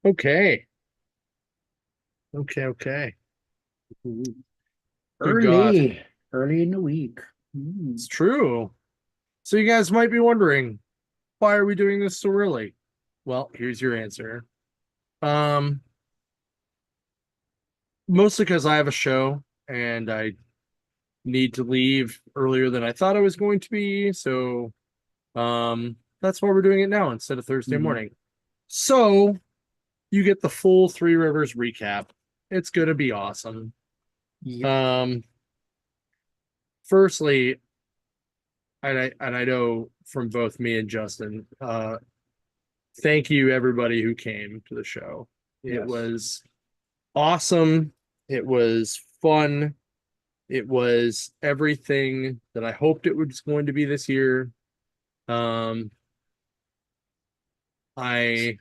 Okay. Okay. Ooh, Good God. early in the week. It's true. So you guys might be wondering, why are we doing this so early? Well, here's your answer. Um, Mostly because I have a show and I need to leave earlier than I thought I was going to be. So, that's why we're doing it now instead of Thursday Mhm. morning. So you get the full Three Rivers recap. It's gonna be awesome. Yep. Um, Firstly, and I know from both me and Justin, thank you everybody who came to the show. It Yes. was awesome. It was fun. It was everything that I hoped it was going to be this year. Um, I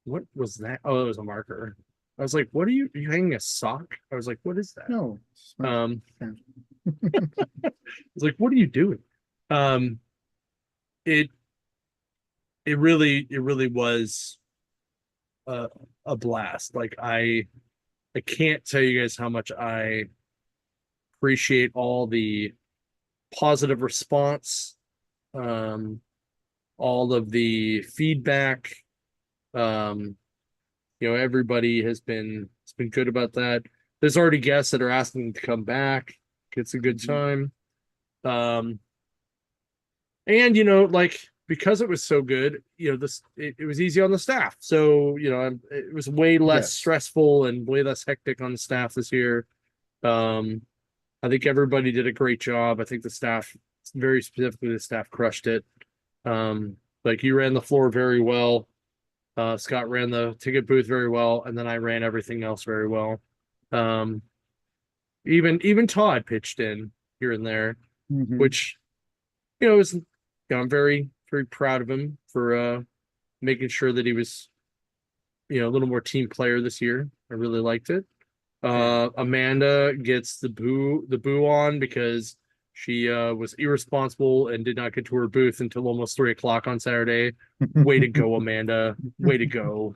what was that? Oh, it was a marker. I was like, "What are you hanging a sock?" I was like, "What is that?" No, it's my Um, friend. I was like, "What are you doing?" Um, it it really was a, a blast. Like I can't tell you guys how much I appreciate all the positive response, um, all of the feedback. Um, everybody has been good about that. There's already guests that are asking to come back. It's a good Mhm. time. Um, and like because it was so good, it was easy on the staff. So it was way less Yes. stressful and way less hectic on the staff this year. Um, I think everybody did a great job. I think the staff, very specifically the staff, crushed it. Like you ran the floor very well. Scott ran the ticket booth very well, and then I ran everything else very well. Um, even Todd pitched in here and there, Hmm. which I'm very proud of him for making sure that he was a little more team player this year. I really liked it. Yeah. Amanda gets the boo on because she was irresponsible and did not get to her booth until almost 3 o'clock on Saturday. Way to go, Amanda. Way to go.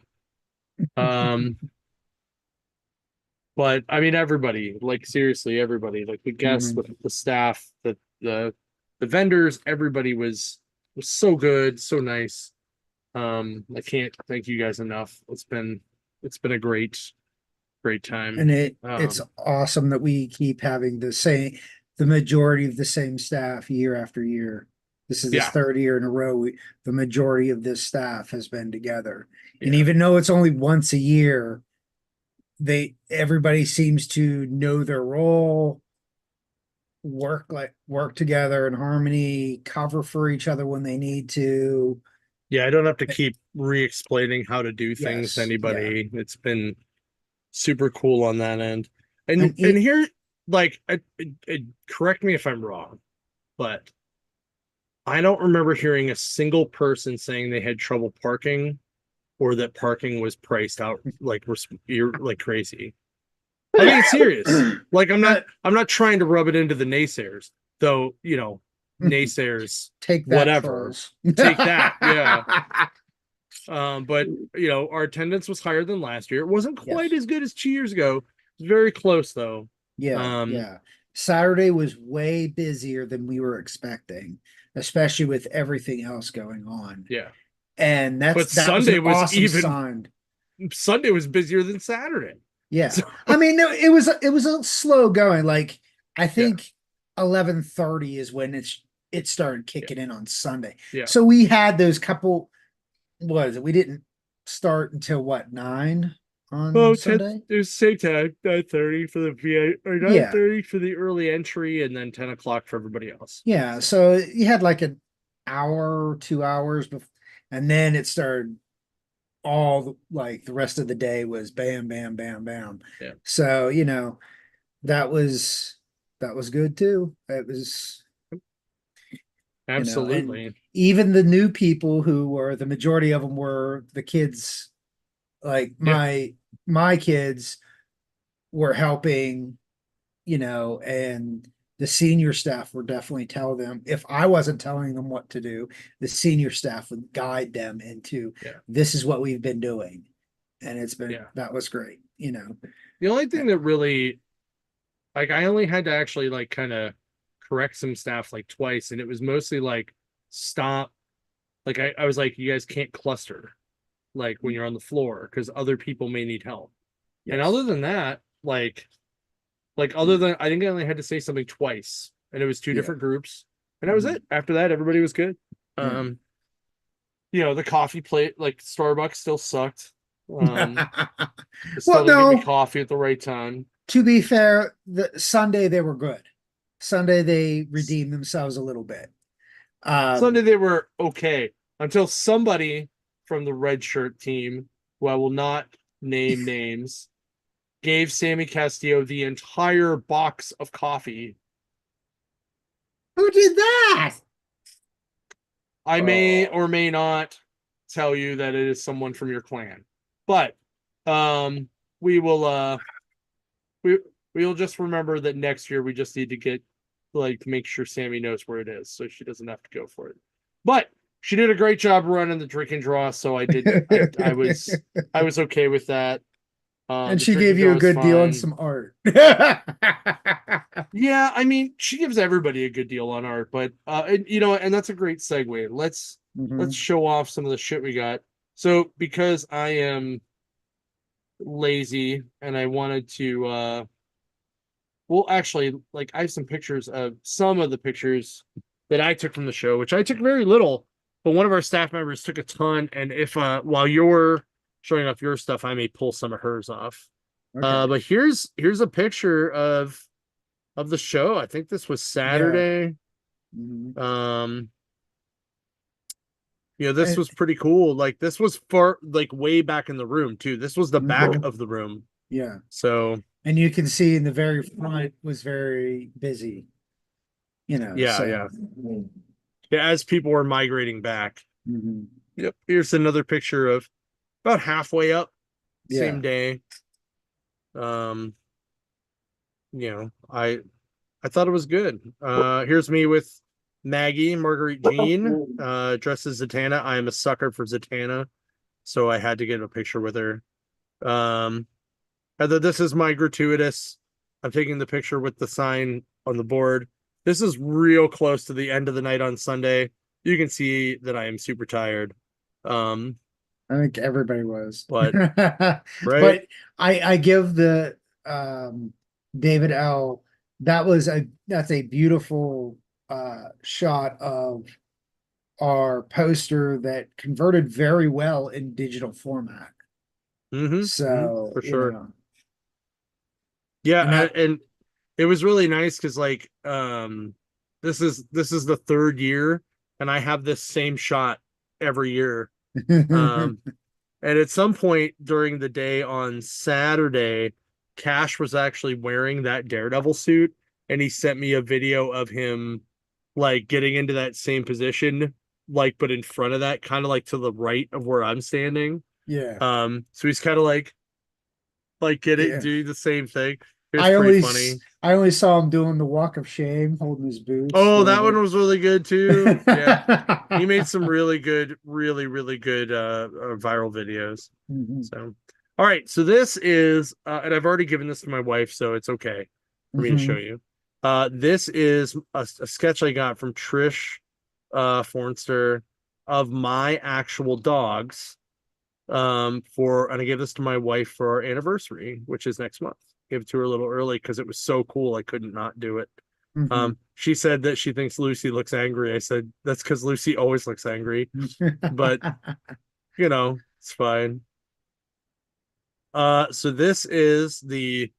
Um, but I mean everybody, like seriously, everybody, like the guests, Hmm. the staff, the vendors, everybody was so good, so nice. I can't thank you guys enough. It's been a great time. And it's Um, awesome that we keep having the majority of the same staff year after year. This is this yeah, third year in a row. The majority of this staff has been together. And yeah. even though it's only once a year, everybody seems to know their role, work together in harmony, cover for each other when they need to. Yeah, I don't have to keep re-explaining how to do things to Yes, yeah. anybody. It's been super cool on that end. And And and it, here, like, correct me if I'm wrong, but I don't remember hearing a single person saying they had trouble parking or that parking was priced out like you're like crazy. I'm being serious. Like uh, I'm not trying to rub it into the naysayers, though, naysayers, take that, whatever. trolls. Take that. Yeah. But our attendance was higher than last year. It wasn't quite Yes. as good as 2 years ago. It was very close though. Yeah, Um, yeah. Saturday was way busier than we were expecting, especially with everything else going on. yeah. And But that was an Sunday was awesome even sign. Sunday was busier than Saturday. Yeah. So I mean, no, it was a slow going. Like I yeah, think 11:30 is when it started yeah, kicking in on Sunday. yeah. So we had those couple was it? We didn't start until what, 9 on Oh, 10, Sunday? it was same time, 9:30 for the VA or Yeah. 9:30 for the early entry and then 10 o'clock for everybody else. Yeah, so you had like an hour, 2 hours before, and then it started like the rest of the day was bam, bam, bam, bam. Yeah, So, that was that was good too. It was, and absolutely. even the new people who were the majority of them were the kids, like Yeah. my kids were helping, and the senior staff would definitely tell them. If I wasn't telling them what to do, the senior staff would guide them into Yeah. this is what we've been doing. And it's been Yeah. that was great, you know. The only thing that really, like, I only had to actually like kind of correct some staff like twice, and it was mostly like stop. Like I was like, you guys can't cluster like when you're on the floor because other people may need help. And Yes. other than that, like other than I think I only had to say something twice, and it was two Yeah. different groups, and that was it. After that, everybody was good. Yeah. The coffee plate, like Starbucks, still sucked. It Well, still didn't give me no, coffee at the right time. to be fair, the Sunday they were good. Sunday they redeemed themselves a little bit. Sunday they were okay until somebody from the red shirt team, who I will not name names, gave Sammy Castillo the entire box of coffee. Who did that? I may Oh. or may not tell you that it is someone from your clan, but we will we'll just remember that next year we just need to get like make sure Sammy knows where it is so she doesn't have to go for it. But she did a great job running the drink and draw, so I was okay with that. And The she drink gave and you draw a was good deal on fine. some art. Yeah, I mean, she gives everybody a good deal on art, but and that's a great segue. Let's Mhm. show off some of the shit we got. So because I am lazy and I wanted to well actually like I have some pictures of some of the pictures that I took from the show, which I took very little, but one of our staff members took a ton. And if while you're showing off your stuff, I may pull some of hers off. Okay. But here's a picture of the show. I think this was Yeah. Saturday. Mhm. Um, this And was pretty cool. Like this was far like way back in the room too. This was the back mhm. of the room. Yeah. So And you can see in the very front was very busy, yeah, so. yeah. Yeah, as people were migrating back. Mhm. Yep. Here's another picture of about halfway up, Yeah. same day. Um, I thought it was good. Here's me with Maggie, Marguerite Jean, dressed as Zatanna. I am a sucker for Zatanna, so I had to get a picture with her. And then this is my gratuitous. I'm taking the picture with the sign on the board. This is real close to the end of the night on Sunday. You can see that I am super tired. Um, I think everybody was. but right. But I give the um David L. That's a beautiful shot of our poster that converted very well in digital format. So, For sure. Yeah, and that and it was really nice because like this is the third year and I have this same shot every year. Um and at some point during the day on Saturday, Cash was actually wearing that Daredevil suit and he sent me a video of him like getting into that same position, like but in front of that, kind of like to the right of where I'm standing. yeah. So he's kind of like Yeah. doing the same thing. It was pretty funny. I only saw him doing the walk of shame, holding his boots. Oh, that Whatever. one was really good too. Yeah. He made some really good, really good viral videos. Mhm. So all right. So this is and I've already given this to my wife, so it's okay for me to show Mhm. you. This is a sketch I got from Trish Fornster of my actual dogs. And I gave this to my wife for our anniversary, which is next month. Gave it to her a little early because it was so cool I couldn't not do it. Mhm. She said that she thinks Lucy looks angry. I said that's because Lucy always looks angry, but it's fine. So this is the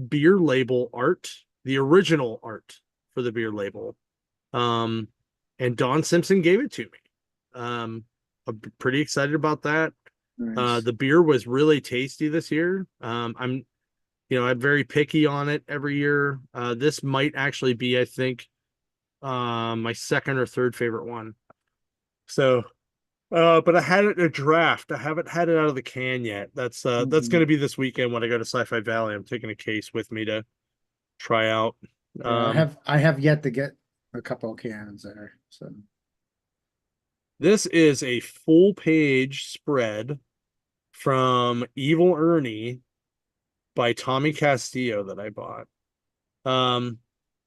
beer label art, the original art for the beer label. And Don Simpson gave it to me. I'm pretty excited about that. Nice. The beer was really tasty this year. I'm very picky on it every year. This might actually be, I think, my second or third favorite one. So, but I had it in a draft. I haven't had it out of the can yet. That's going Mhm. to be this weekend when I go to Sci-Fi Valley. I'm taking a case with me to try out. Yeah, I have yet to get a couple of cans there. So This is a full page spread from Evil Ernie by Tommy Castillo that I bought.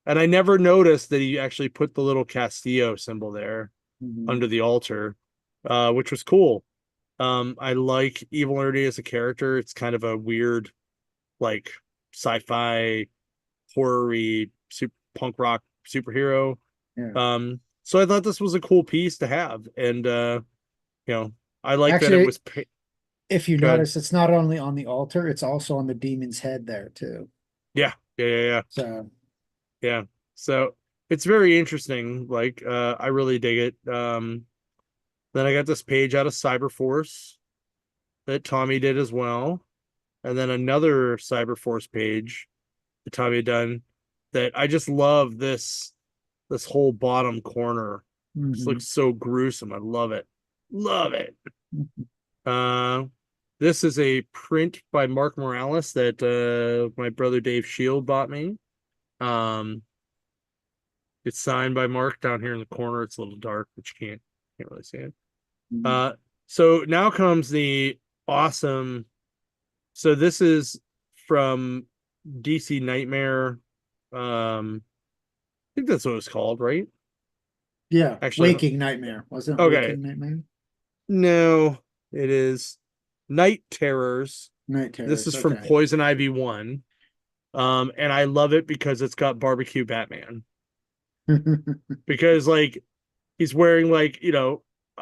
And I never noticed that he actually put the little Castillo symbol there mhm. under the altar, which was cool. I like Evil Ernie as a character. It's kind of a weird, like sci-fi horror-y super punk rock superhero. Yeah. So I thought this was a cool piece to have, and you know, I like that it Actually, was if you good. notice, it's not only on the altar, it's also on the demon's head there too. Yeah. So Yeah. So it's very interesting. Like, I really dig it. Then I got this page out of Cyberforce that Tommy did as well. And then another Cyberforce page that Tommy had done that I just love this whole bottom corner. Just mhm. looks so gruesome. I love it. Love it. Uh this is a print by Mark Morales that my brother Dave Shield bought me. Um it's signed by Mark down here in the corner. It's a little dark, but you can't really see it. Mhm. Uh so now comes the awesome. So this is from DC Nightmare. I think that's what it's called, right? Yeah, Actually, Waking Nightmare. Wasn't it okay. Waking Nightmare? No, it is Night Terrors. Night This Terrors. is from Okay. Poison Ivy 1. And I love it because it's got barbecue Batman. Because like he's wearing like,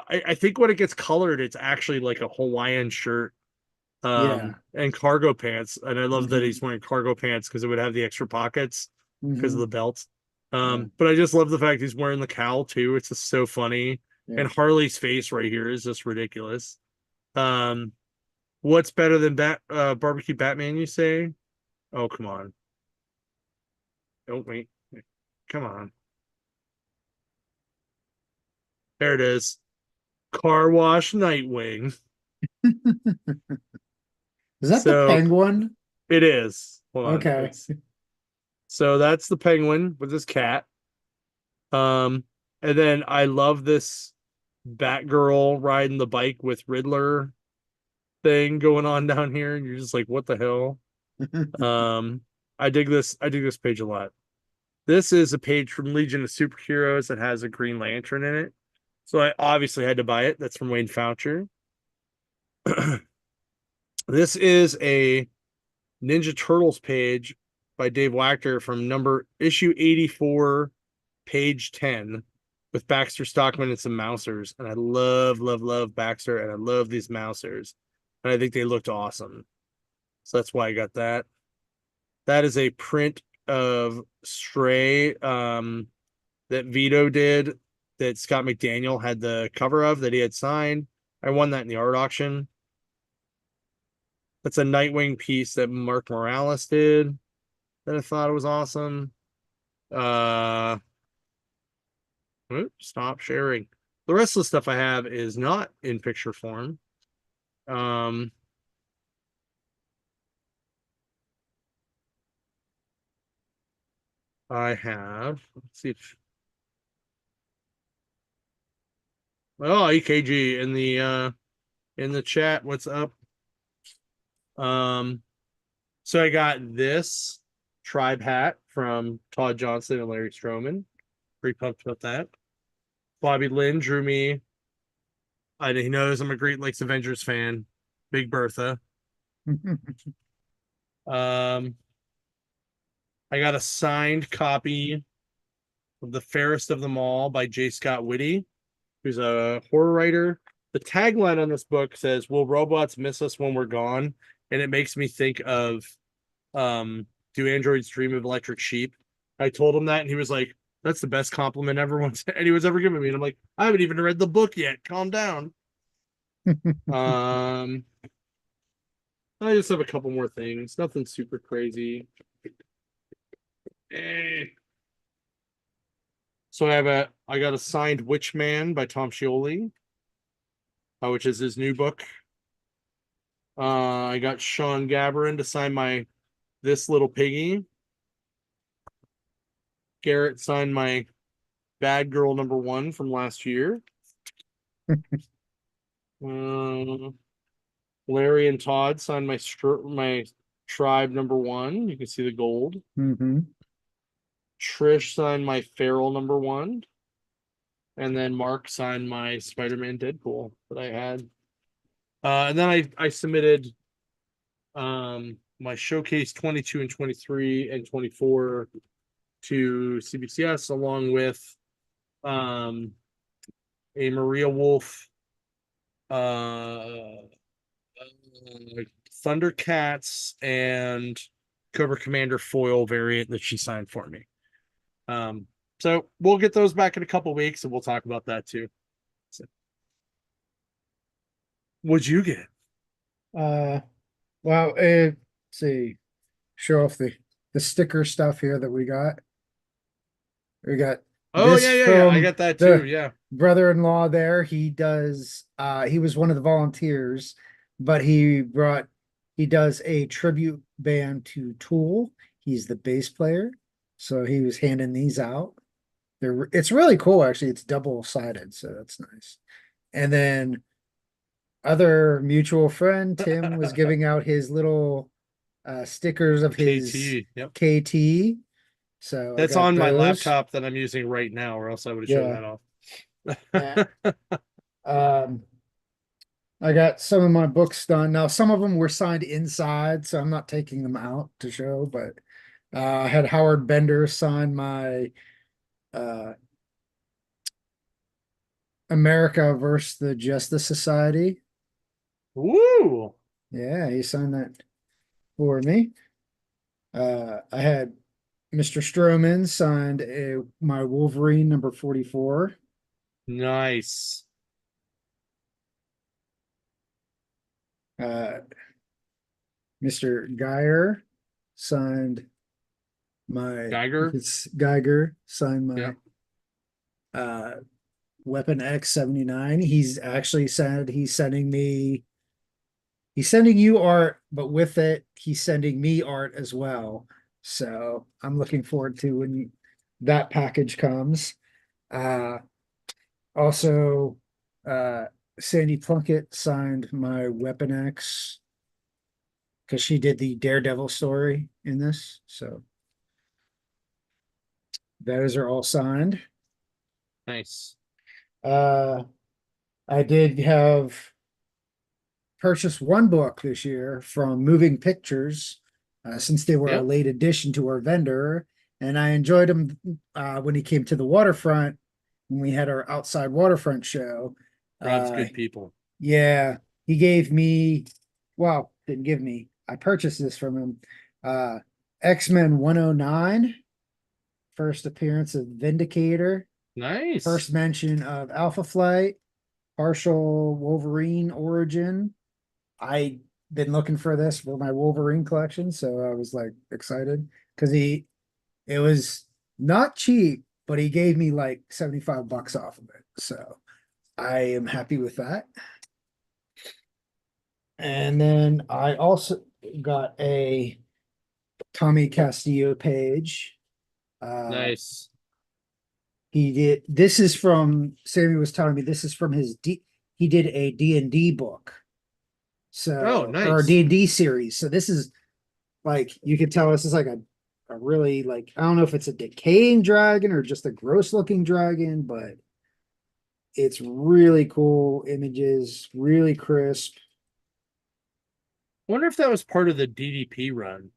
I think when it gets colored, it's actually like a Hawaiian shirt Yeah. and cargo pants. And I love that Hmm. he's wearing cargo pants because it would have the extra pockets because of Hmm. the belt. Yeah. But I just love the fact he's wearing the cowl too. It's just so funny. Yeah. And Harley's face right here is just ridiculous. Um, what's better than barbecue Batman, you say? Oh, come on. Oh, wait. Come on. There it is. Car Wash Nightwing. Is that the So penguin? it is. Hold on. Okay. It's so that's the penguin with his cat. Um, and then I love this Batgirl riding the bike with Riddler thing going on down here. And you're just like, what the hell? Um, I dig this page a lot. This is a page from Legion of Superheroes that has a Green Lantern in it. So I obviously had to buy it. That's from Wayne Foucher. This is a Ninja Turtles page by Dave Wachter from issue 84, page 10, with Baxter Stockman and some Mousers. And I love Baxter, and I love these Mousers. And I think they looked awesome. So that's why I got that. That is a print of Stray that Vito did, that Scott McDaniel had the cover of, that he had signed. I won that in the art auction. That's a Nightwing piece that Mark Morales did that I thought was awesome. Uh, Stop sharing. The rest of the stuff I have is not in picture form. Um, I have, let's see if, oh, EKG in the chat. What's up? Um, so I got this tribe hat from Todd Johnson and Larry Stroman. Pretty pumped about that. Bobby Lynn drew me. He knows I'm a Great Lakes Avengers fan. Big Bertha. Um, I got a signed copy of The Fairest of Them All by J. Scott Whitty, who's a horror writer. The tagline on this book says, "Will robots miss us when we're gone?" And it makes me think of Do Androids Dream of Electric Sheep? I told him that, and he was like, "That's the best compliment anyone's ever given me." And I'm like, "I haven't even read the book yet. Calm down." Um, I just have a couple more things. Nothing super crazy. Eh. So I got a signed Witchman by Tom Scioli, which is his new book. I got Sean Gabarin to sign my This Little Piggy. Garrett signed my Bad Girl #1 from last year. Larry and Todd signed my Tribe #1. You can see the gold. Mm-hmm. Trish signed my Feral #1. And then Mark signed my Spider-Man Deadpool that I had. And then I submitted my Showcase 22 and 23 and 24 to CBCS, along with a Maria Wolf Thundercats and Cobra Commander foil variant that she signed for me. So we'll get those back in a couple weeks and we'll talk about that too. So, what'd you get? Well, see, show off the sticker stuff here that we got. We got Oh this yeah. I from got that too. the Yeah. brother-in-law there. He does he was one of the volunteers, but he does a tribute band to Tool. He's the bass player. So he was handing these out. It's really cool actually. It's double-sided, so that's nice. And then other mutual friend Tim was giving out his little stickers of his KT. Yep. KT. So I That's got on my those. laptop that I'm using right now, or else I would have shown Yeah. that off. Um, I got some of my books done. Now, some of them were signed inside, so I'm not taking them out to show, but I had Howard Bender sign my America versus the Justice Society. Woo! Yeah, he signed that for me. I had Mr. Stroman signed my Wolverine #44. Nice. Mr. Geyer signed my Geiger. Geiger signed my Yeah. Weapon X 79. He's actually said he's sending you art, but with it, he's sending me art as well. So I'm looking forward to when that package comes. Also, Sandy Plunkett signed my Weapon X because she did the Daredevil story in this. So those are all signed. Nice. I did have purchased one book this year from Moving Pictures, since they were a Yep. late addition to our vendor, and I enjoyed him when he came to the waterfront when we had our outside waterfront show. Rod's good people. Yeah, he gave me, well, didn't give me. I purchased this from him. X-Men 109, first appearance of Vindicator, Nice. first mention of Alpha Flight, partial Wolverine origin. I been looking for this for my Wolverine collection, so I was like excited because it was not cheap, but he gave me like $75 off of it. So I am happy with that. And then I also got a Tommy Castillo page. Nice. He did, this is from, Sammy was telling me this is from he did a D&D book. So, or a nice. D&D series. So this is like, you could tell this is like a really like, I don't know if it's a decaying dragon or just a gross looking dragon, but it's really cool images, really crisp. I wonder if that was part of the DDP run.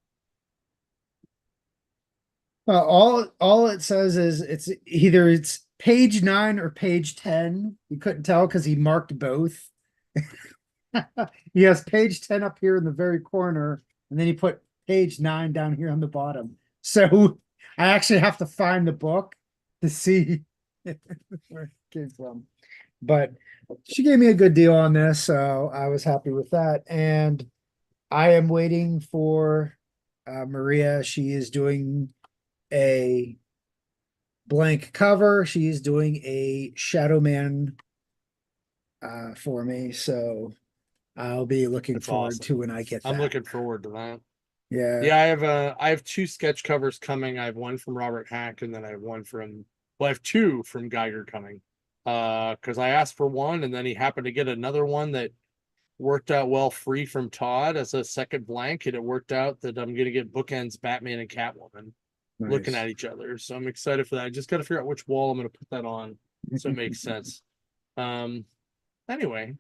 All it says is it's page 9 or page 10. You couldn't tell because he marked both. He has page 10 up here in the very corner, and then he put page 9 down here on the bottom. So I actually have to find the book to see where it came from. But she gave me a good deal on this, so I was happy with that. And I am waiting for Maria. She is doing a blank cover. She is doing a Shadow Man for me. So I'll be looking That's forward awesome. to when I get I'm that. looking forward to that. Yeah. Yeah, I have two sketch covers coming. I have one from Robert Hack, and then I have one from, well, I have two from Geiger coming. Because I asked for one, and then he happened to get another one that worked out well free from Todd as a second blank, and it worked out that I'm gonna get bookends Batman and Catwoman looking Nice. at each other. So I'm excited for that. I just got to figure out which wall I'm gonna put that on so it makes sense. Um, anyway,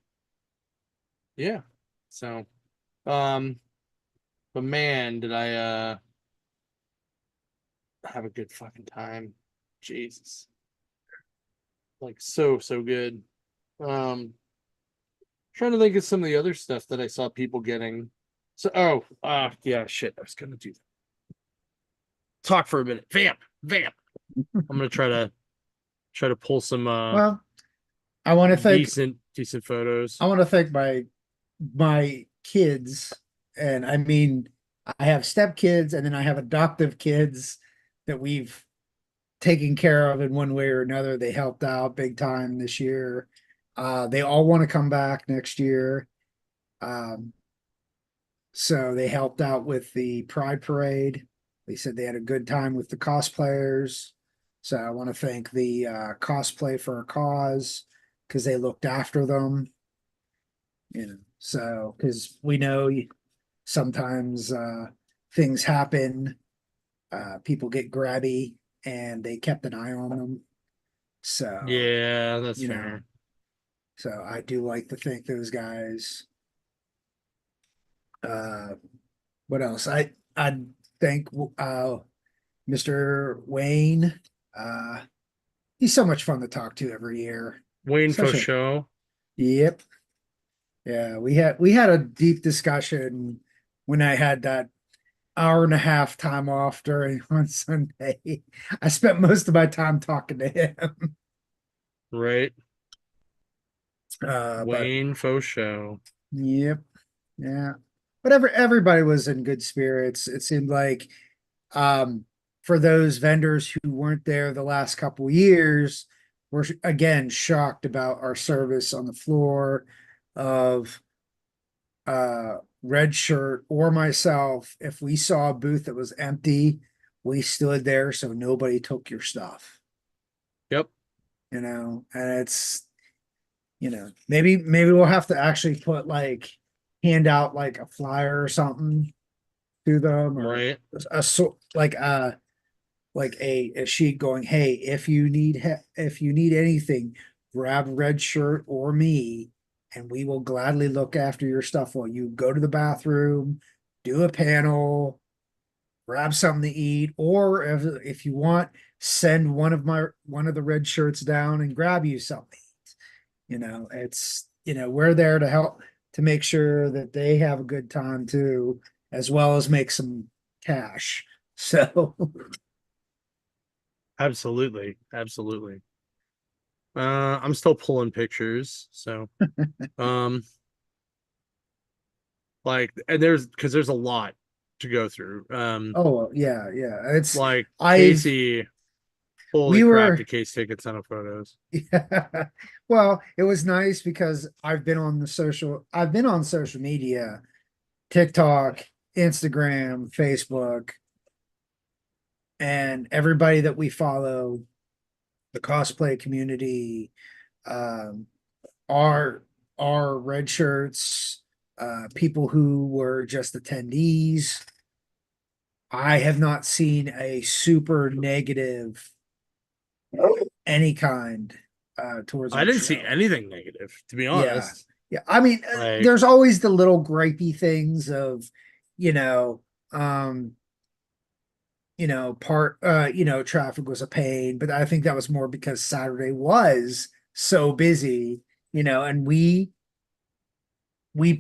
yeah. So, um, but man, did I have a good fucking time. Jesus. Like so good. Trying to think of some of the other stuff that I saw people getting. So yeah, shit. I was gonna do that. Talk for a minute. Vamp. I'm gonna try to pull some Well, I want to thank decent photos. I want to thank my kids, and I mean I have stepkids and then I have adoptive kids that we've taken care of in one way or another. They helped out big time this year. They all want to come back next year. Um, so they helped out with the Pride Parade. They said they had a good time with the cosplayers. So I want to thank the Cosplay for a Cause because they looked after them. You know, so because we know sometimes things happen, people get grabby, and they kept an eye on them. So, Yeah, that's you know, fair. so I do like to thank those guys. Uh, what else? I thank Mr. Wayne. Uh, he's so much fun to talk to every year. Wayne Such a Fauchot. Yep. Yeah, we had a deep discussion when I had that hour and a half time off during on Sunday. I spent most of my time talking to him. Right. But Wayne Fauchot. yep, yeah. But everybody was in good spirits. It seemed like um for those vendors who weren't there the last couple of years, were again shocked about our service on the floor of red shirt or myself. If we saw a booth that was empty, we stood there so nobody took your stuff, Yep. and it's, maybe we'll have to actually put like hand out like a flyer or something to them, or Right. a so like a sheet going, hey, if you need anything, grab red shirt or me, and we will gladly look after your stuff while you go to the bathroom, do a panel, grab something to eat, or if you want, send one of the red shirts down and grab you something. It's, we're there to help to make sure that they have a good time too, as well as make some cash. So Absolutely. Absolutely. I'm still pulling pictures, so um like, and there's a lot to go through. oh yeah, yeah. It's Like I've Casey, holy we crap, were the Case taking ton of photos. yeah. Well, it was nice because I've been on social media, TikTok, Instagram, Facebook, and everybody that we follow, the cosplay community, um, our red shirts, people who were just attendees. I have not seen a super negative any kind towards I our didn't see show. anything negative, to be Yeah. honest. Yeah. I mean, Like, there's always the little gripey things of, you know, um, traffic was a pain, but I think that was more because Saturday was so busy, and we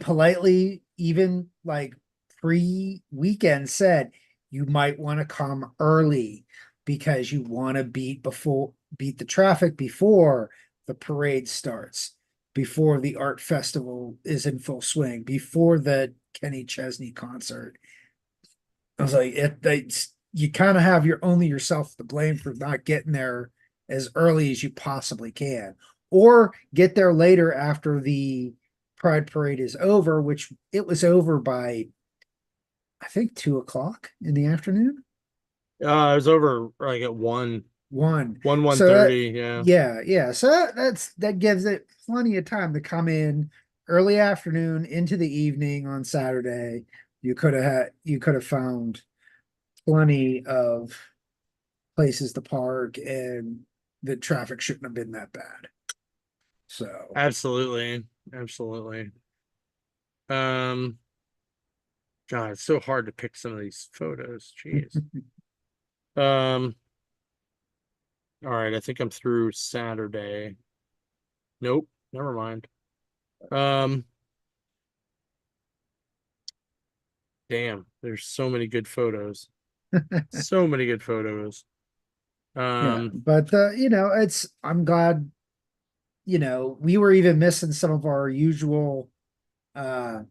politely, even like pre-weekend, said you might want to come early because you want to beat the traffic before the parade starts, before the art festival is in full swing, before the Kenny Chesney concert. I was like, you kind of have only yourself to blame for not getting there as early as you possibly can, or get there later after the Pride Parade is over, which it was over by I think 2 o'clock in the afternoon. I was over like at 1. one So that, thirty. Yeah. yeah, yeah. So that gives it plenty of time to come in early afternoon into the evening on Saturday. You could have found plenty of places to park, and the traffic shouldn't have been that bad. So Absolutely. Absolutely. Um, God, it's so hard to pick some of these photos. Jeez. Um, all right, I think I'm through Saturday. Nope, never mind. Um, damn, there's so many good photos. So many good photos. yeah, Um, but I'm glad, we were even missing some of our usual uh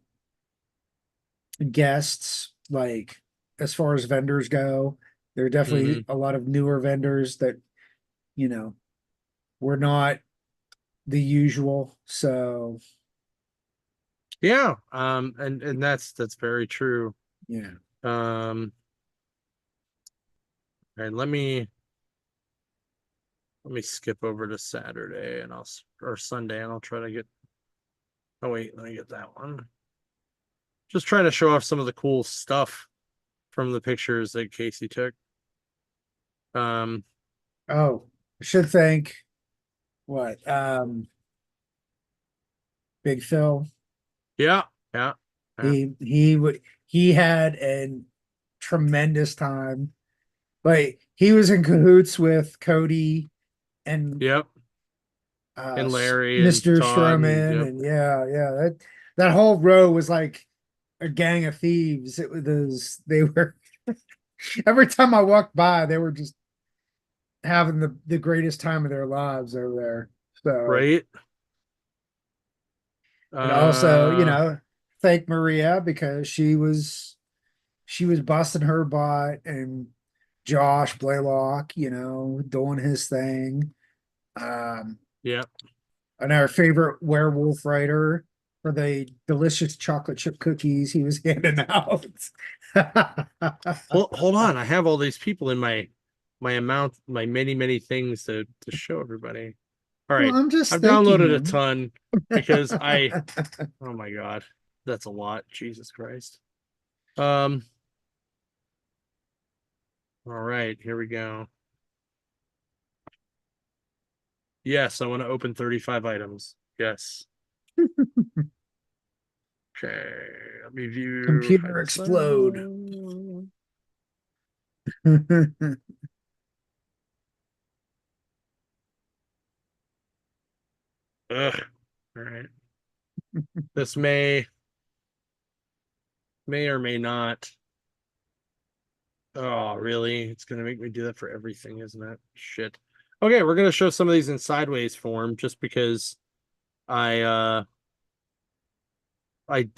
guests, like as far as vendors go. There are definitely mhm. a lot of newer vendors that, you know, were not the usual. So Yeah, and that's very true. yeah. And let me skip over to Saturday and or Sunday and I'll try to get, oh wait, let me get that one. Just trying to show off some of the cool stuff from the pictures that Casey took. Um, Oh, I should thank what? Big Phil. yeah, yeah, yeah, He had a tremendous time. Like he was in cahoots with Cody and yep, and Larry and Mr. Todd and Sherman, yep, and yeah, that whole row was like a gang of thieves. It was they were every time I walked by, they were just having the greatest time of their lives over there. So, right. and also, Uh, thank Maria because she was busting her butt, and Josh Blaylock, doing his thing. Um, yeah. and our favorite werewolf writer for the delicious chocolate chip cookies he was handing out. Hold on, I have all these people in my amount, my many things to show everybody. All Well, right, I'm just I've thanking downloaded a him. ton because oh my God, that's a lot. Jesus Christ. Um, all right, here we go. Yes, I want to open 35 items. Yes. Okay, let me view Computer items explode. now. Ugh. All right. This may or may not. Oh, really? It's gonna make me do that for everything, isn't it? Shit. Okay, we're gonna show some of these in sideways form just because I I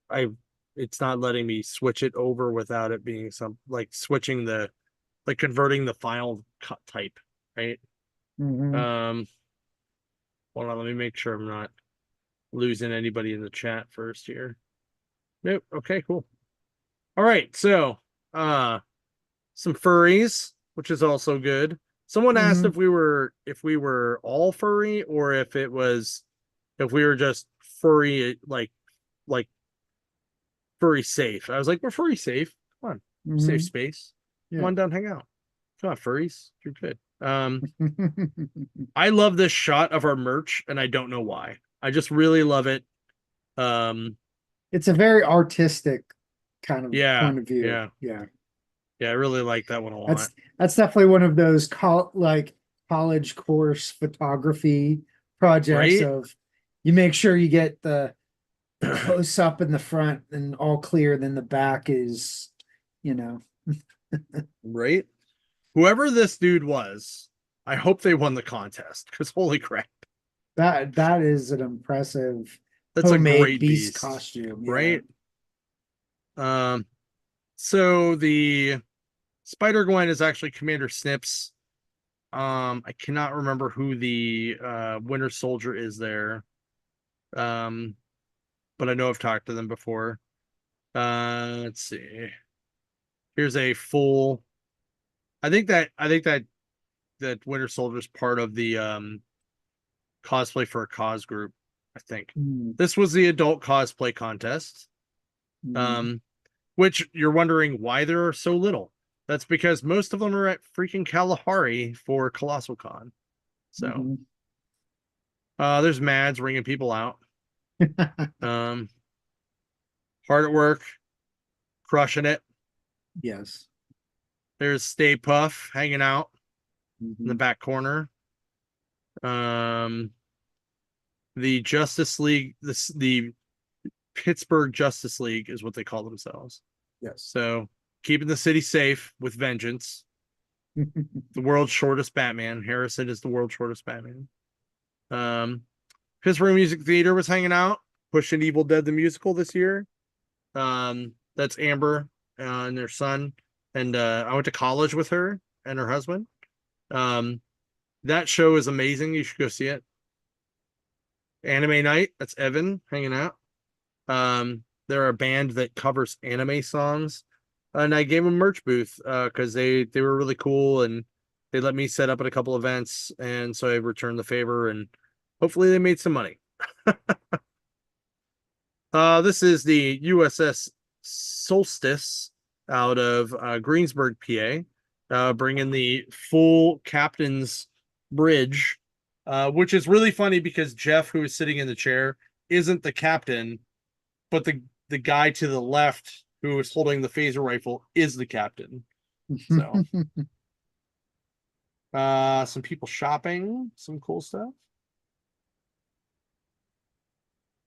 I it's not letting me switch it over without it being some like switching the like converting the file cut type, right? Mhm. Um, hold on, let me make sure I'm not losing anybody in the chat first here. Nope. Okay, cool. All right, so some furries, which is also good. Someone asked Mhm. if we were all furry or if we were just furry like furry safe. I was like, we're furry safe. Come on, safe Mhm. space. Come Yeah. on down, hang out. Come on, furries. You're good. I love this shot of our merch, and I don't know why. I just really love it. Um, It's a very artistic kind of yeah, point of view. yeah, Yeah. yeah. I really like that one a lot. That's definitely one of those like college course photography projects Right? of you make sure you get the close up in the front and all clear, then the back is, you know, Right? Whoever this dude was, I hope they won the contest because holy crap, that is an impressive that's a homemade great beast beast, costume. Yeah. right? Um, so the Spider Gwen is actually Commander Snips. I cannot remember who the Winter Soldier is there. Um, but I know I've talked to them before. Let's see. Here's a full. I think that Winter Soldier is part of the cosplay for a cause group. I think Mm, this was the adult cosplay contest. mm, Um, which you're wondering why there are so little. That's because most of them are at freaking Kalahari for Colossal Con. So mhm. there's Mads ringing people out. Um, hard at work, crushing it. Yes. There's Stay Puff hanging out in the Mhm. back corner. Um, the Justice League, the Pittsburgh Justice League is what they call themselves. Yes. So keeping the city safe with vengeance. The world's shortest Batman. Harrison is the world's shortest Batman. Um, Pittsburgh Music Theater was hanging out, pushing Evil Dead the musical this year. That's Amber and their son, and I went to college with her and her husband. Um, that show is amazing. You should go see it. Anime Night. That's Evan hanging out. They're a band that covers anime songs, and I gave them a merch booth because they were really cool and they let me set up at a couple events, and so I returned the favor and hopefully they made some money. This is the USS Solstice out of Greensburg, PA, bringing the full captain's bridge, which is really funny because Jeff, who is sitting in the chair, isn't the captain, but the guy to the left who is holding the phaser rifle is the captain. So, some people shopping, some cool stuff.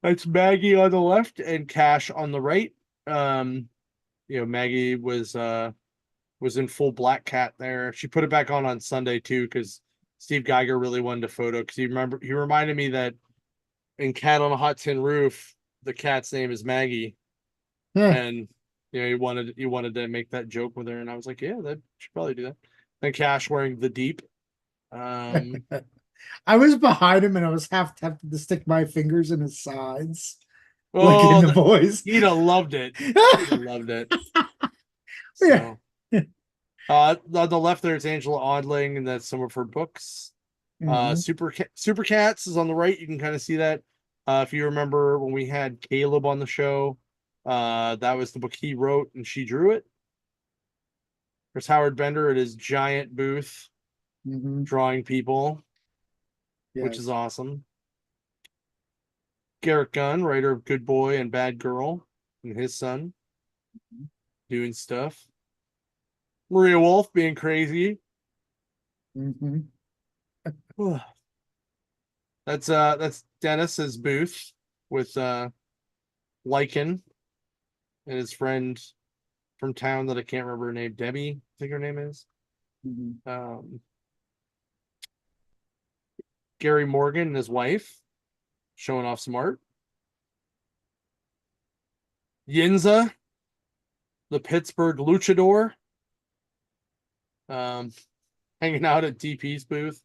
That's Maggie on the left and Cash on the right. Maggie was in full black cat there. She put it back on Sunday too because Steve Geiger really wanted a photo because he reminded me that in Cat on a Hot Tin Roof the cat's name is Maggie, Yeah. and he wanted to make that joke with her, and I was like, yeah, that should probably do that. Then Cash wearing the Deep. Um, I was behind him and I was half tempted to stick my fingers in his sides, like in oh, the voice. he'd have loved it. He'd have loved it. Yeah. So, on the left there's Angela Audling, and that's some of her books. Mhm. Super Cats is on the right. You can kind of see that. If you remember when we had Caleb on the show, that was the book he wrote and she drew it. There's Howard Bender at his giant booth Mhm. drawing people, which is Yes. awesome. Garrett Gunn, writer of Good Boy and Bad Girl, and his son doing stuff. Maria Wolf being crazy. Mhm. That's Dennis's booth with Lycan and his friend from town that I can't remember her name. Debbie, I think her name is. Mhm. Gary Morgan and his wife showing off some art. Yinza, the Pittsburgh Luchador, um, hanging out at DP's booth.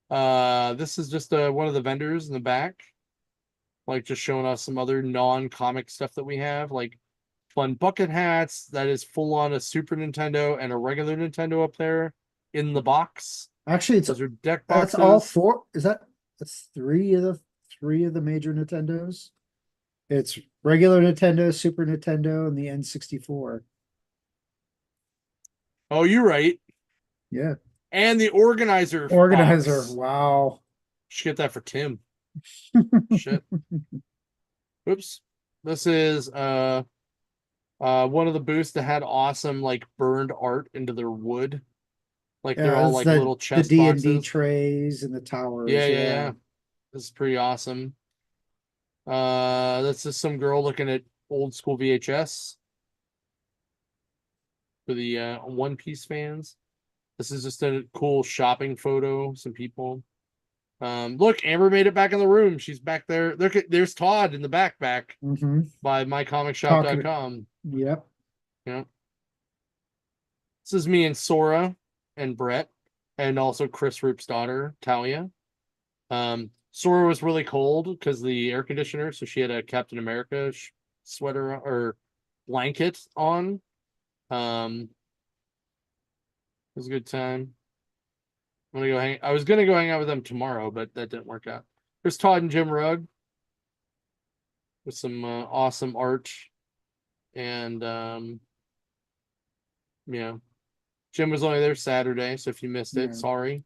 This is just one of the vendors in the back, like just showing us some other non-comic stuff that we have, like fun bucket hats. That is full on a Super Nintendo and a regular Nintendo up there in the box. Actually, it's Those are deck that's all boxes. four. That's three of the major Nintendos. It's regular Nintendo, Super Nintendo, and the N64. Oh, you're right. Yeah. And the organizer Organizer. box. Wow. Should get that for Tim. Shit. Oops. This is one of the booths that had awesome like burned art into their wood. Like they're Yeah, all it's like little the chest D&D boxes. trays and the Yeah, towers. yeah, Yeah. yeah. This is pretty awesome. That's just some girl looking at old school VHS for the One Piece fans. This is just a cool shopping photo. Some people. Look, Amber made it back in the room. She's back there. There's Todd in the backpack Mm-hmm. by Talking. mycomicshop.com. Yep. You know, this is me and Sora and Brett, and also Chris Roop's daughter, Talia. Sora was really cold because the air conditioner, so she had a Captain America sweater or blanket on. It was a good time. I was gonna go hang out with them tomorrow, but that didn't work out. There's Todd and Jim Rugg with some awesome art, and yeah, Jim was only there Saturday, so if you missed it, Yeah. sorry.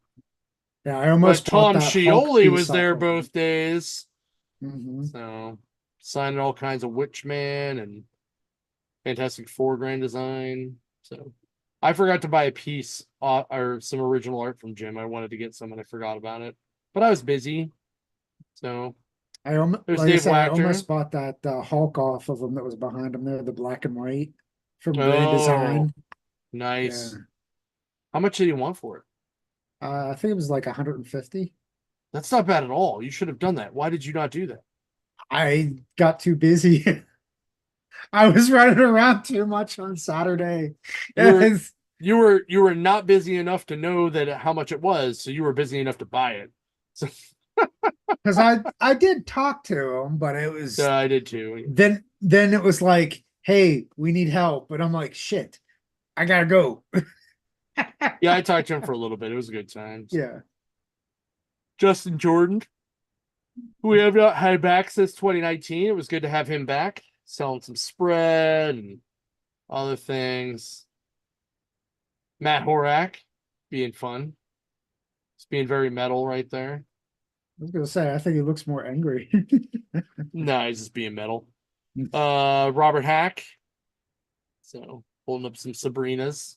Yeah, I But almost bought Tom that Hulk Scioli piece was off there of him. both days, Mhm. so signed all kinds of Witchman and Fantastic Four Grand Design. So I forgot to buy a piece or some original art from Jim. I wanted to get some and I forgot about it, but I was busy. So there's Like I Dave said, I Wachter. almost bought that Hulk off of him that was behind him there, the black and white from Grand Oh, Design. Yeah, nice. How much did you want for it? I think it was like 150. That's not bad at all. You should have done that. Why did you not do that? I got too busy. I was running around too much on Saturday. You were Because you were not busy enough to know that how much it was, so you were busy enough to buy it. So I did talk to him, but it was yeah, I did too. then it was like, hey, we need help. But I'm like, shit, I gotta go. Yeah, I talked to him for a little bit. It was a good time. So. Yeah. Justin Jordan, who we have not had back since 2019. It was good to have him back, selling some spread and other things. Matt Horak being fun. It's being very metal right there. I was gonna say, I think he looks more angry. No, he's just being metal. Robert Hack. So holding up some Sabrinas.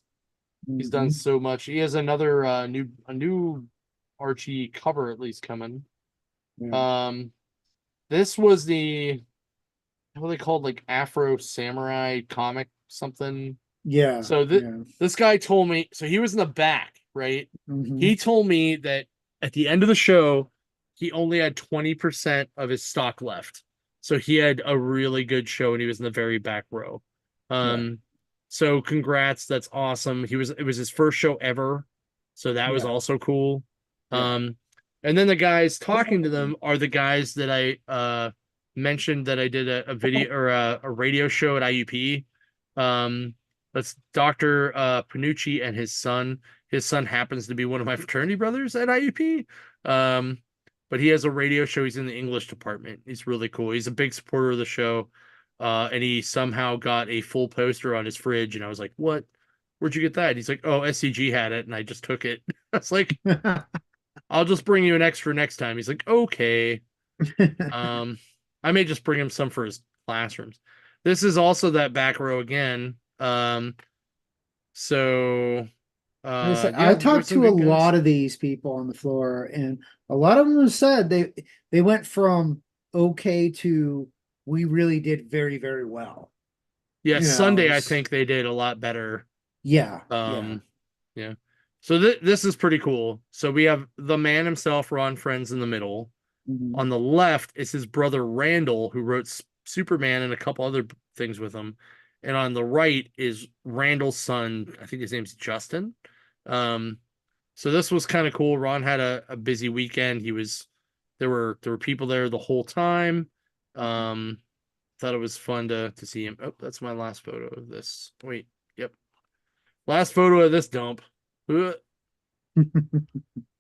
He's done Mhm. so much. He has another new Archie cover at least coming. Yeah. Um, this was the what are they called, like Afro Samurai comic something. Yeah. So Yeah. this guy told me, so he was in the back, right? Hmm. He told me that at the end of the show, he only had 20% of his stock left. So he had a really good show and he was in the very back row. Yeah. So congrats, that's awesome. It was his first show ever. So that was Yeah. also cool. Yeah. Um, and then the guys talking to them are the guys that I mentioned that I did a video or a radio show at IUP. Um, that's Dr. Panucci and his son. His son happens to be one of my fraternity brothers at IUP. But he has a radio show. He's in the English department. He's really cool. He's a big supporter of the show. And he somehow got a full poster on his fridge. And I was like, what? Where'd you get that? He's like, oh, SCG had it. And I just took it. I was like, I'll just bring you an extra next time. He's like, okay. Um, I may just bring him some for his classrooms. This is also that back row again. So Like I said, I yeah, there's talked some to a good guys. lot of these people on the floor, and a lot of them have said they went from okay to we really did very, very well. Yeah, You know, Sunday I think they did a lot better. yeah, yeah. Um, yeah. So this is pretty cool. So we have the man himself, Ron Friends, in the middle. Mhm. On the left is his brother Randall, who wrote Superman and a couple other things with him. And on the right is Randall's son. I think his name's Justin. Um, so this was kind of cool. Ron had a busy weekend. There were people there the whole time. Um, thought it was fun to see him. Oh, that's my last photo of this. Wait, yep. Last photo of this dump. Uh,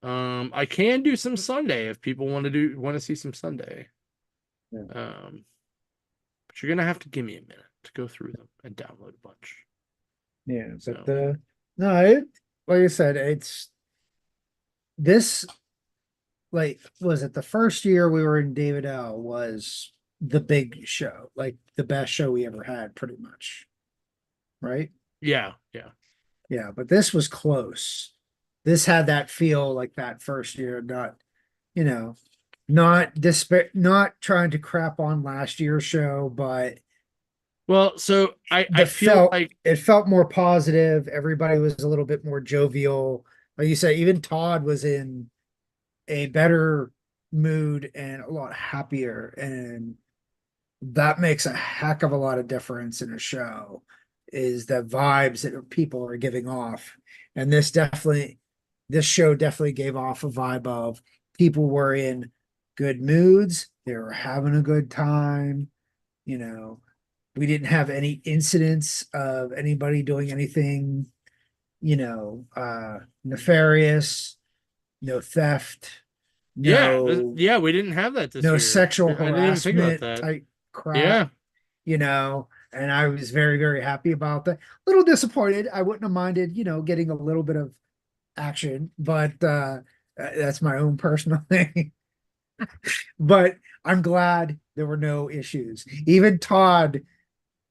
I can do some Sunday if people want to see some Sunday. Yeah. But you're gonna have to give me a minute to go through them and download a bunch. Yeah, but So no, like I said, it's this like was it the first year we were in David L was the big show, like the best show we ever had, pretty much, right? yeah, yeah. Yeah, but this was close. This had that feel like that first year, not, you know, not trying to crap on last year's show, but Well, so I the feel felt like it felt more positive. Everybody was a little bit more jovial. Like you say, even Todd was in a better mood and a lot happier. And that makes a heck of a lot of difference in a show, is the vibes that people are giving off. And this show definitely gave off a vibe of people were in good moods, they were having a good time, you know. We didn't have any incidents of anybody doing anything, nefarious, no theft, no Yeah, we didn't have that this no year. sexual I didn't even think about harassment that. type crap, Yeah, and I was very, very happy about that. A little disappointed. I wouldn't have minded, getting a little bit of action, but that's my own personal thing. But I'm glad there were no issues. Even Todd,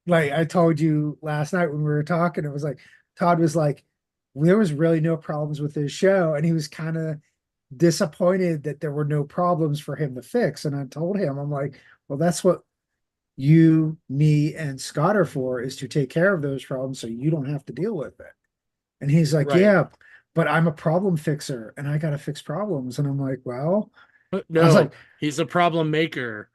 like I told you last night when we were talking, it was like Todd was like, there was really no problems with his show, and he was kind of disappointed that there were no problems for him to fix. And I told him, I'm like, well, that's what you, me, and Scott are for, is to take care of those problems so you don't have to deal with it. And he's like, right. yeah, but I'm a problem fixer and I got to fix problems. And I'm like, well, I was No, like, he's a problem maker.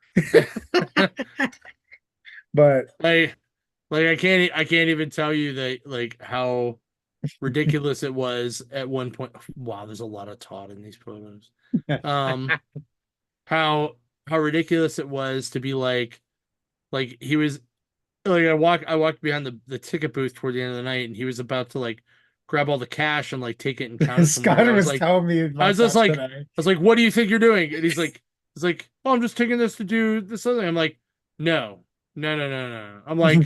but Like, I can't even tell you that like how ridiculous it was at one point. Wow, there's a lot of Todd in these programs. Um, how ridiculous it was to be like he was like I walked behind the ticket booth toward the end of the night and he was about to like grab all the cash and like take it and count it somewhere. Scott was telling me I about was just that like today. what do you think you're doing? And he's like, oh, I'm just taking this to do this other thing. I'm like, no, no. I'm like,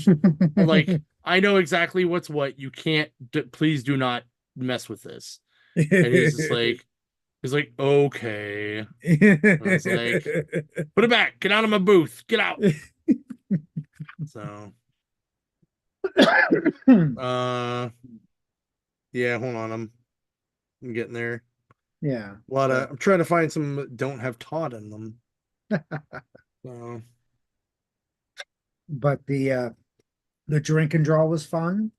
I know exactly what's what. You can't, please do not mess with this. And he's like, okay. And I was like, put it back, get out of my booth, get out. So, uh, yeah, hold on, I'm getting there. Yeah. A lot of, I'm trying to find some that don't have Todd in them. So, But the drink and draw was fun.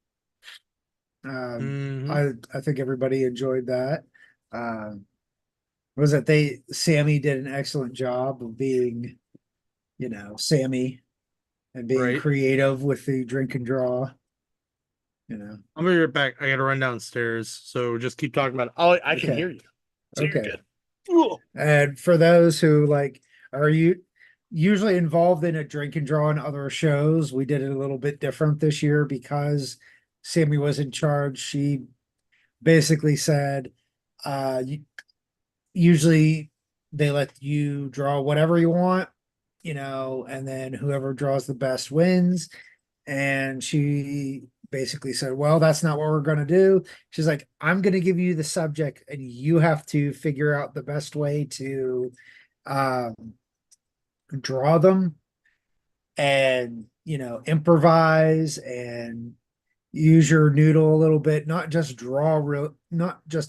Um, mhm. I think everybody enjoyed that. Um, was that Sammy did an excellent job of being, Sammy, and being Right. creative with the drink and draw, you know. I'm gonna be right back. I gotta run downstairs. So just keep talking about it. I can Okay. hear you. So you're Okay. good. Ugh. And for those who like are you usually involved in a drink and draw in other shows, we did it a little bit different this year because Sammy was in charge. She basically said, usually they let you draw whatever you want, and then whoever draws the best wins. And she basically said, well, that's not what we're going to do. She's like, I'm going to give you the subject and you have to figure out the best way to um, draw them and, improvise and use your noodle a little bit, not just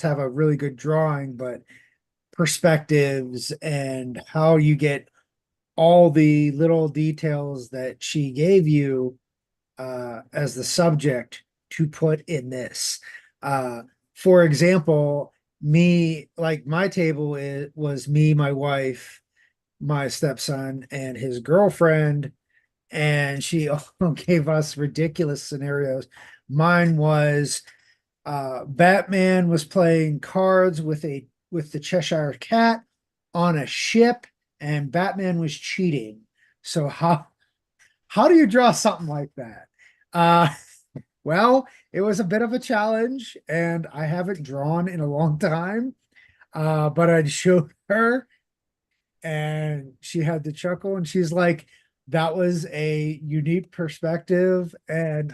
have a really good drawing, but perspectives and how you get all the little details that she gave you as the subject to put in this. Uh, for example, like my table was me, my wife, my stepson, and his girlfriend, and she gave us ridiculous scenarios. Mine was Batman was playing cards with the Cheshire Cat on a ship, and Batman was cheating. So how do you draw something like that? Uh, well, it was a bit of a challenge, and I haven't drawn in a long time. But I showed her, and she had to chuckle, and she's like, "That was a unique perspective," and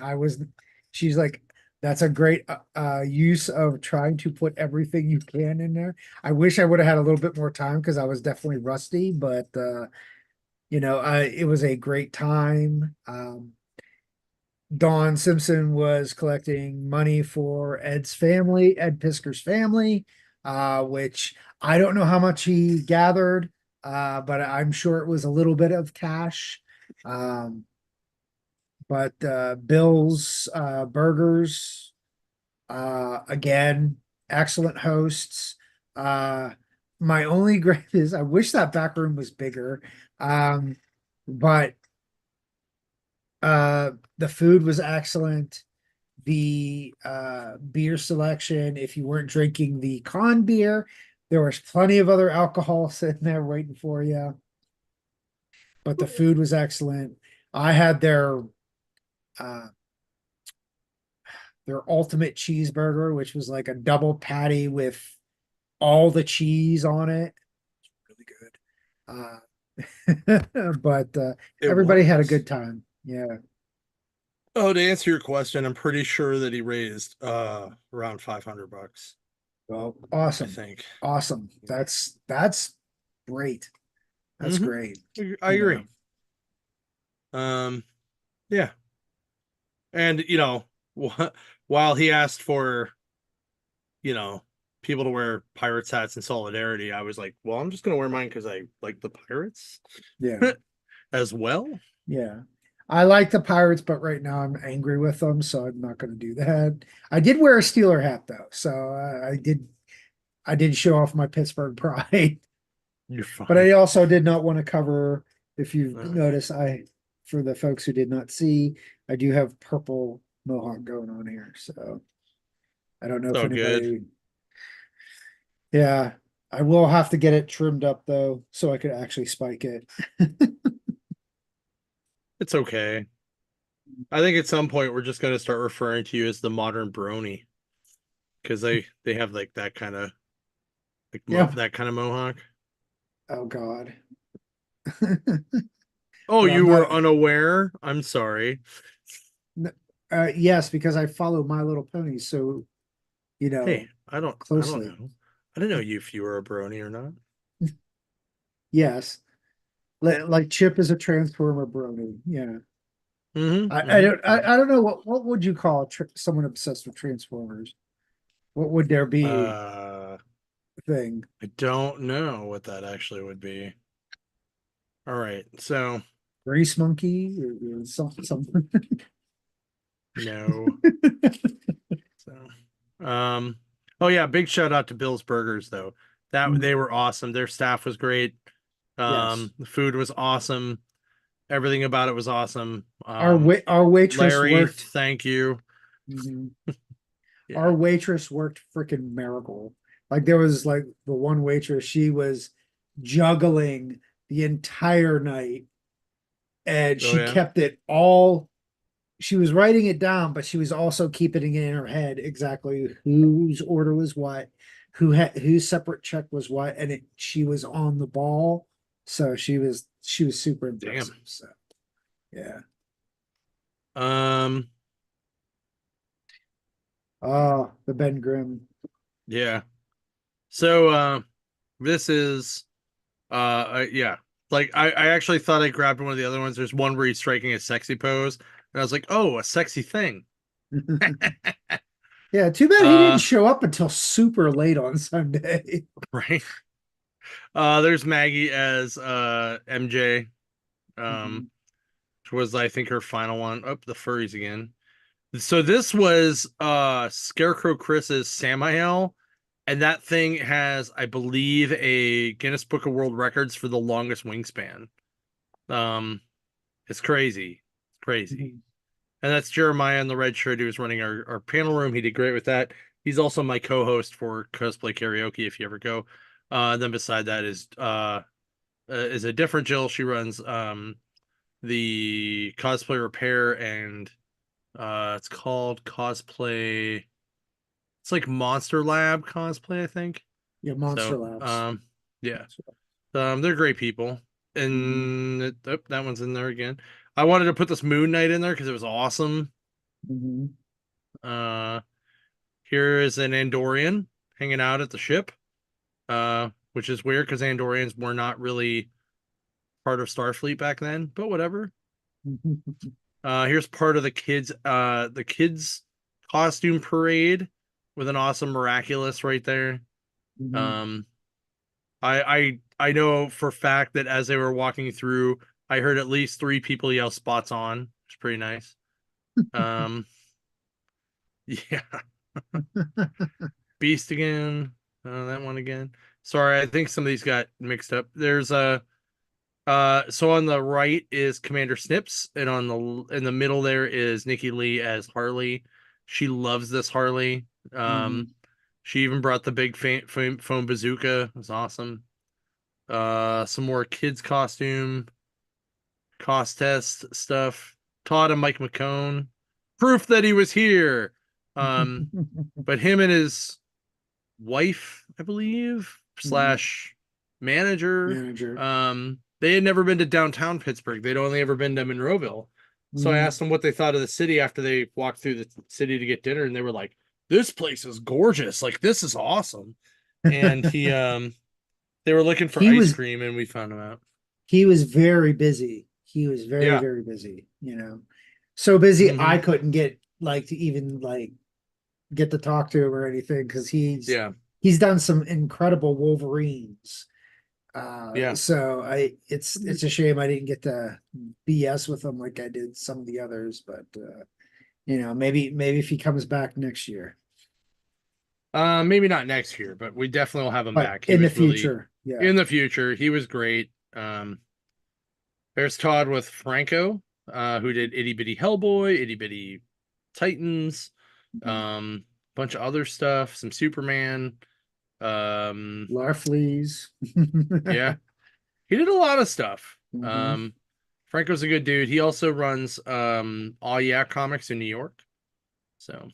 she's like, "That's a great use of trying to put everything you can in there." I wish I would have had a little bit more time because I was definitely rusty, but it was a great time. Don Simpson was collecting money for Ed Pisker's family, which I don't know how much he gathered, but I'm sure it was a little bit of cash. Um, but Bill's Burgers, again, excellent hosts. Uh, my only gripe is I wish that back room was bigger. But the food was excellent. The beer selection, if you weren't drinking the con beer, there was plenty of other alcohol sitting there waiting for you. But the food was excellent. I had their uh, their ultimate cheeseburger, which was like a double patty with all the cheese on it. Really good. But It everybody had a was. good time. Yeah. Oh, to answer your question, I'm pretty sure that he raised around $500, Well, I awesome. think. Awesome. That's great. That's Hmm. great. I You know. agree. Um, yeah. And while he asked for, you know, people to wear Pirates hats in solidarity, I was like, well, I'm just gonna wear mine because I like the Pirates Yeah. as well. Yeah. I like the Pirates, but right now I'm angry with them, so I'm not going to do that. I did wear a Steeler hat though, so I did show off my Pittsburgh pride. You're But fine. I also did not want to cover, if you've Uh, noticed, for the folks who did not see, I do have purple mohawk going on here. So I don't know if oh, good. anybody, yeah, I will have to get it trimmed up though, so I could actually spike it. It's okay. I think at some point we're just gonna start referring to you as the modern brony because they have like that kind of Yep. that kind of mohawk. Oh God. Oh, But I'm you not, were unaware? I'm sorry. yes, because I follow My Little Pony so, Hey, I don't closely. know. I didn't know you if you were a brony or not. Yes. Like Chip is a Transformer brony. Yeah. Mm-hmm. I don't Mm-hmm. I don't know what would you call someone obsessed with Transformers? What would there be Uh, thing? I don't know what that actually would be. All right, so Grease monkey or something? no. So, oh yeah, big shout out to Bill's Burgers though. That they were awesome. Their staff was great. Yes. The food was awesome. Everything about it was awesome. Our waitress Larry, worked. thank you. Mhm. Yeah. Our waitress worked freaking miracle. Like there was like the one waitress, she was juggling the entire night and Oh she yeah. kept it all. She was writing it down, but she was also keeping it in her head exactly whose order was what, whose separate check was what, and she was on the ball. So she was super Damn. impressive. So yeah. Um, Oh, the Ben Grimm. yeah. So this is yeah. Like I actually thought I grabbed one of the other ones. There's one where he's striking a sexy pose, and I was like, oh, a sexy thing. Yeah, too bad he didn't Uh, show up until super late on Sunday. right. There's Maggie as MJ, Mhm. which was I think her final one. Oh, the furries again. So this was Scarecrow Chris's Samael, and that thing has, I believe, a Guinness Book of World Records for the longest wingspan. Um, it's crazy. It's crazy. Mhm. And that's Jeremiah in the red shirt who was running our panel room. He did great with that. He's also my co-host for Cosplay Karaoke if you ever go. Then beside that is a different Jill. She runs the cosplay repair and it's called cosplay. It's like Monster Lab cosplay, I think. Yeah, Monster So, Labs. yeah. They're great people. Mhm. And oh, that one's in there again. I wanted to put this Moon Knight in there because it was awesome. Mhm. Uh, here is an Andorian hanging out at the ship. Which is weird because Andorians were not really part of Starfleet back then, but whatever. Mhm. Here's part of the kids costume parade with an awesome miraculous right there. Mhm. Um, I know for a fact that as they were walking through, I heard at least three people yell "spots on." It's pretty nice. Um, yeah, Beast again. That one again. Sorry, I think some of these got mixed up. There's a so on the right is Commander Snips, and on in the middle there is Nikki Lee as Harley. She loves this Harley. Um, Mhm. she even brought the big foam bazooka. It was awesome. Some more kids costume cost test stuff. Todd and Mike McCone. Proof that he was here. But him and his wife, I believe, slash manager, Manager. they had never been to downtown Pittsburgh. They'd only ever been to Monroeville. So I asked them what they thought of the city after they walked through the city to get dinner, and they were like, "This place is gorgeous. Like, this is awesome." And they were looking for ice cream, and we found them out. He was very busy. He was very, very busy, so busy I couldn't get to even get to talk to him or anything, because he's done some incredible Wolverines. So it's a shame I didn't get to BS with him like I did some of the others, but maybe if he comes back next year. Maybe not next year, but we definitely will have him back. In the future. Yeah. In the future. He was great. There's Todd with Franco, who did Itty Bitty Hellboy, Itty Bitty Titans, bunch of other stuff, some Superman. Larfleeze. Yeah. He did a lot of stuff. Franco's a good dude. He also runs All Yeah Comics in New York. So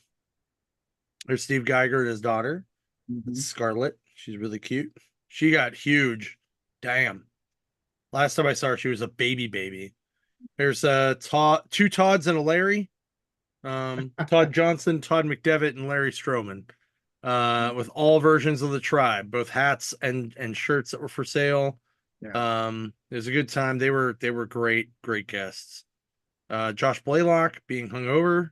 there's Steve Geiger and his daughter, Scarlett. She's really cute. She got huge. Damn. Last time I saw her, she was a baby. There's two Todds and a Larry. Todd Johnson, Todd McDevitt, and Larry Stroman. With all versions of the tribe, both hats and shirts that were for sale. Yeah. It was a good time. They were great guests. Josh Blaylock being hungover.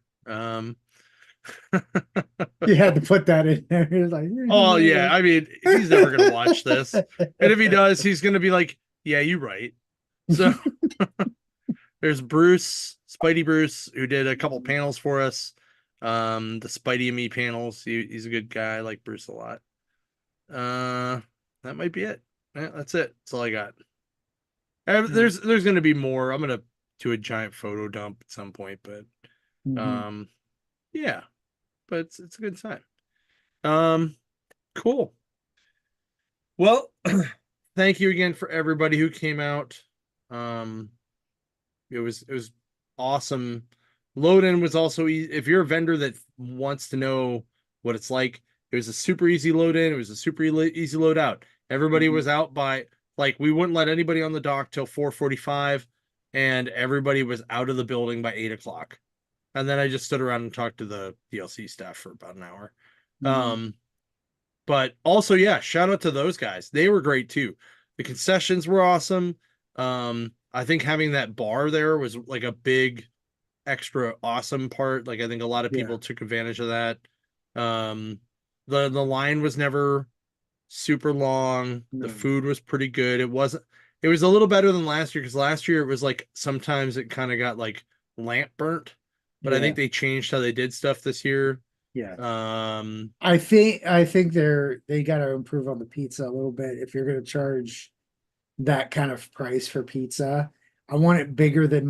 You had to put that in there. Like, oh yeah, I mean, he's never gonna watch this, and if he does, he's gonna be like, "Yeah, you're right." So there's Bruce, Spidey Bruce, who did a couple panels for us. The Spidey and Me panels. He's a good guy. I like Bruce a lot. That might be it. Yeah, that's it. That's all I got. There's going to be more. I'm going to do a giant photo dump at some point, but yeah, but it's a good time. Cool. Well, thank you again for everybody who came out. It was awesome. Load in was also easy. If you're a vendor that wants to know what it's like, it was a super easy load in. It was a super easy load out. Everybody was out by we wouldn't let anybody on the dock till 4:45, and everybody was out of the building by 8:00. And then I just stood around and talked to the DLC staff for about an hour. But also, yeah, shout out to those guys. They were great too. The concessions were awesome. I think having that bar there was like a big extra awesome part. I think a lot of people took advantage of that. The line was never super long. The food was pretty good. It was a little better than last year, because last year it was sometimes it kind of got lamp burnt, but I think they changed how they did stuff this year. I think they got to improve on the pizza a little bit. If you're going to charge that kind of price for pizza, I want it bigger than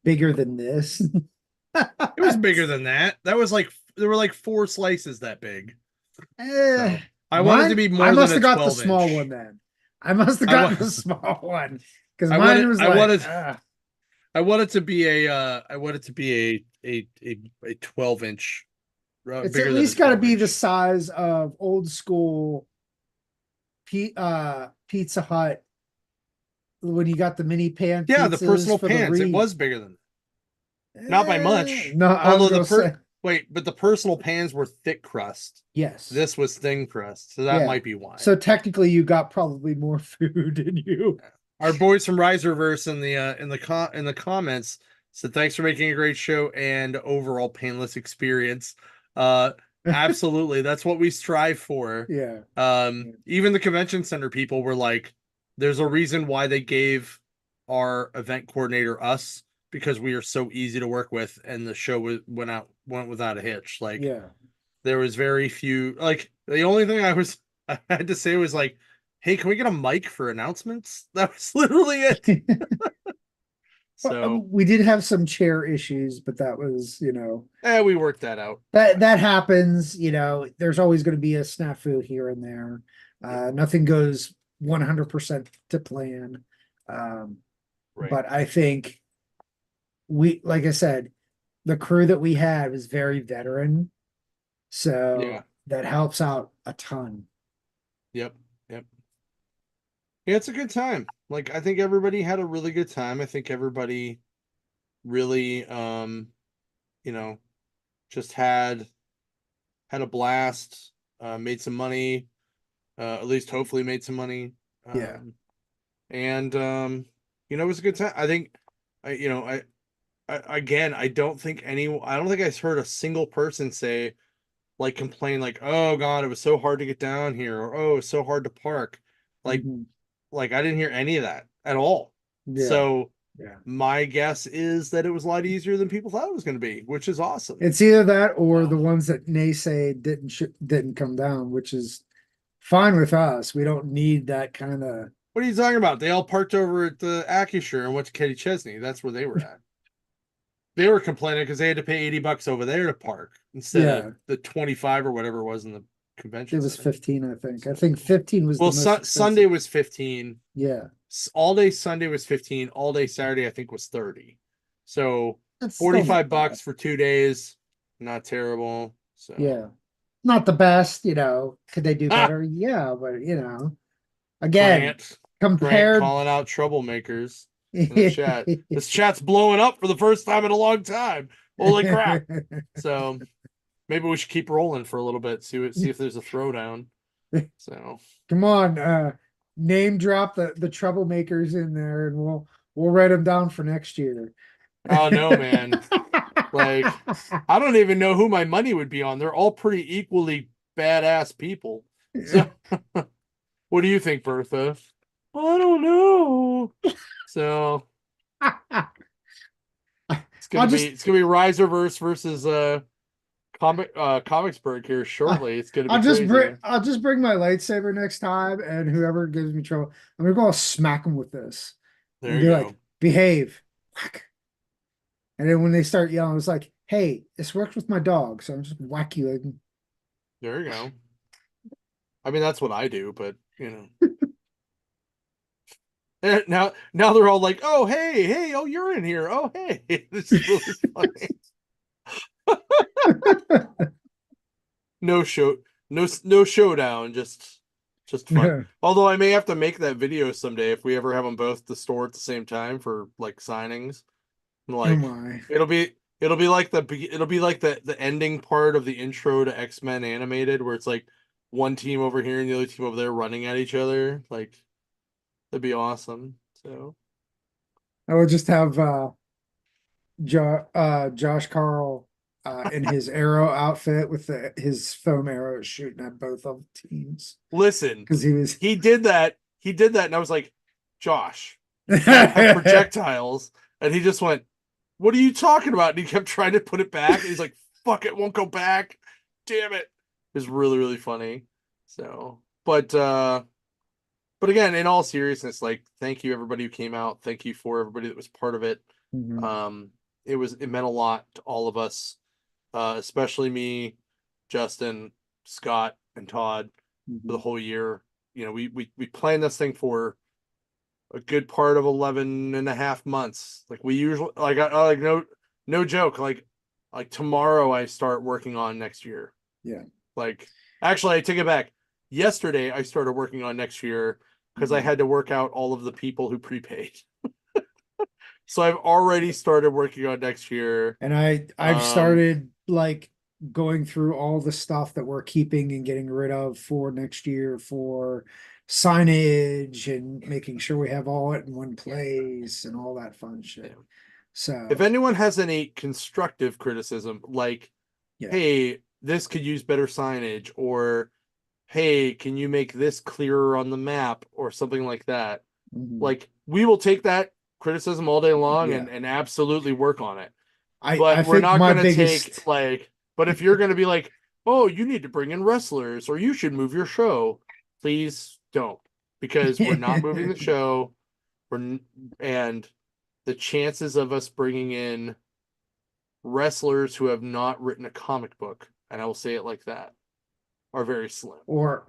bigger than this. It was bigger than that. That was there were 4 slices that big. So I wanted to be more. I must than have got the small one then. I must have gotten the small one, because mine was I want it to be a 12-inch. It's at least got to be the size of old school Pizza Hut when you got the mini pan. Yeah, the personal pans. It was bigger than that. Not by much. No, but the personal pans were thick crust. Yes. This was thin crust, so that might be why. So technically you got probably more food than you. Our boys from Riserverse in the comments said, "Thanks for making a great show and overall painless experience." Absolutely. That's what we strive for. Yeah. Even the convention center people were like, there's a reason why they gave our event coordinator us, because we are so easy to work with, and the show went without a hitch. There was very few, the only thing I had to say was hey, can we get a mic for announcements? That was literally it. So we did have some chair issues, but that was, we worked that out. That happens, there's always going to be a snafu here and there. Nothing goes 100% to plan. Right. But I think like I said, the crew that we had was very veteran, Yeah. so that helps out a ton. Yep. Yep. Yeah, it's a good time. Like I think everybody had a really good time. I think everybody really you know, just had a blast, made some money, at least hopefully made some money. Yeah. And it was a good time. I think again, I don't think I heard a single person say like complain like, "Oh God, it was so hard to get down here," or "Oh, it's so hard to park." Like Mhm. like I didn't hear any of that at all. Yeah. So Yeah. my guess is that it was a lot easier than people thought it was going to be, which is awesome. It's either that or Oh, the ones that naysay didn't come down, which is fine with us. We don't need that kind of. what are you talking about? They all parked over at the Acusher and went to Kenny Chesney. That's where they were at. They were complaining because they had to pay $80 over there to park instead of Yeah, the 25 or whatever it was in the it convention was center. 15, I think. I think 15 was the Well, most Sunday expensive. was 15. Yeah, All day Sunday was 15. All day Saturday I think was 30. So that's still not bad. $45 for 2 days, not terrible. So Yeah, not the best, Could they do ah, better? Yeah, but again, Grant compared. calling out troublemakers in the chat. This chat's blowing up for the first time in a long time. Holy crap! So maybe we should keep rolling for a little bit. See if there's a throwdown. So Come on, name drop the troublemakers in there, and we'll write them down for next year. oh no, man. Like I don't even know who my money would be on. They're all pretty equally badass people. So what do you think, Bertha? I don't know. So I'll just it's gonna be Riserverse versus Comicsburg here uh, shortly. It's gonna be crazy. I'll just bring my lightsaber next time, and whoever gives me trouble, I'm gonna go smack them with this There and you be like, go. behave. Whack. And then when they start yelling, it's like, hey, this works with my dog, so I'm just whack you. Like, There you go. I mean, that's what I do, but now they're all like, "Oh, hey, oh, you're in here. Oh, hey." This is really funny. No show, no showdown, just fun. Although I may have to make that video someday if we ever have them both to store at the same time for like signings. oh Like my. it'll be like the ending part of the intro to X-Men animated where it's like one team over here and the other team over there running at each other. Like that'd be awesome. So I would just have Josh Carl in his arrow outfit with his foam arrows shooting at both of the teams listen, because he was. He did that, and I was like, Josh, you can't have projectiles. And he just went, "What are you talking about?" And he kept trying to put it back. And he's like, "Fuck it, won't go back. Damn it." It was really, really funny. So, but again, in all seriousness, like, thank you everybody who came out. Thank you for everybody that was part of it. Mhm. Um, it meant a lot to all of us, especially me, Justin, Scott, and Todd for the Mhm. whole year. We planned this thing for a good part of 11 and a half months. Like we usually like no joke. Like tomorrow I start working on next year. Yeah. Like actually I take it back. Yesterday I started working on next year because I Mhm. had to work out all of the people who prepaid. So I've already started working on next year. And I've Um started like going through all the stuff that we're keeping and getting rid of for next year for signage and making sure we have all it in one place and all that fun shit. if So anyone has any constructive criticism, like, yeah. hey, this could use better signage, or hey, can you make this clearer on the map, or something like that, Mhm. like, we will take that criticism all day long Yeah. and absolutely work on it. I But we're think not my going to take, biggest like, but if you're going to be like, oh, you need to bring in wrestlers, or you should move your show, please don't, because we're not moving the show. We're, and the chances of us bringing in wrestlers who have not written a comic book, and I will say it like that, are very slim. or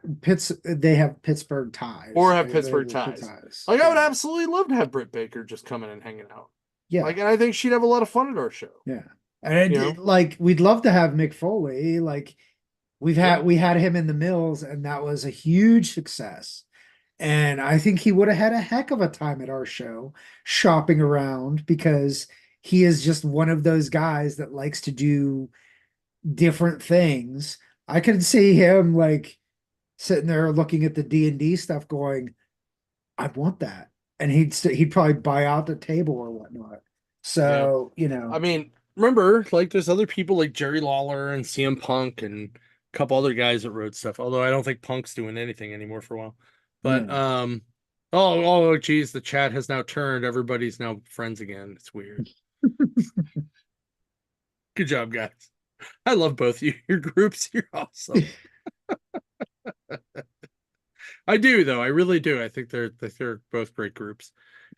they have Pittsburgh ties. Or have They have Pittsburgh local ties. ties. Like I would Yeah. absolutely love to have Britt Baker just come in and hanging out. Yeah. Like, and I think she'd have a lot of fun at our show. Yeah. And You know? like we'd love to have Mick Foley. Like Yeah. we had him in the Mills, and that was a huge success. And I think he would have had a heck of a time at our show shopping around, because he is just one of those guys that likes to do different things. I could see him like sitting there looking at the D&D stuff going, I want that. And he'd probably buy out the table or whatnot. Yeah. So, I mean, remember, like, there's other people like Jerry Lawler and CM Punk and a couple other guys that wrote stuff. Although I don't think Punk's doing anything anymore for a while. But yeah. oh geez, the chat has now turned. Everybody's now friends again. It's weird. Good job, guys. I love both you. Your groups, you're awesome. I do though. I really do. I think they're both great groups.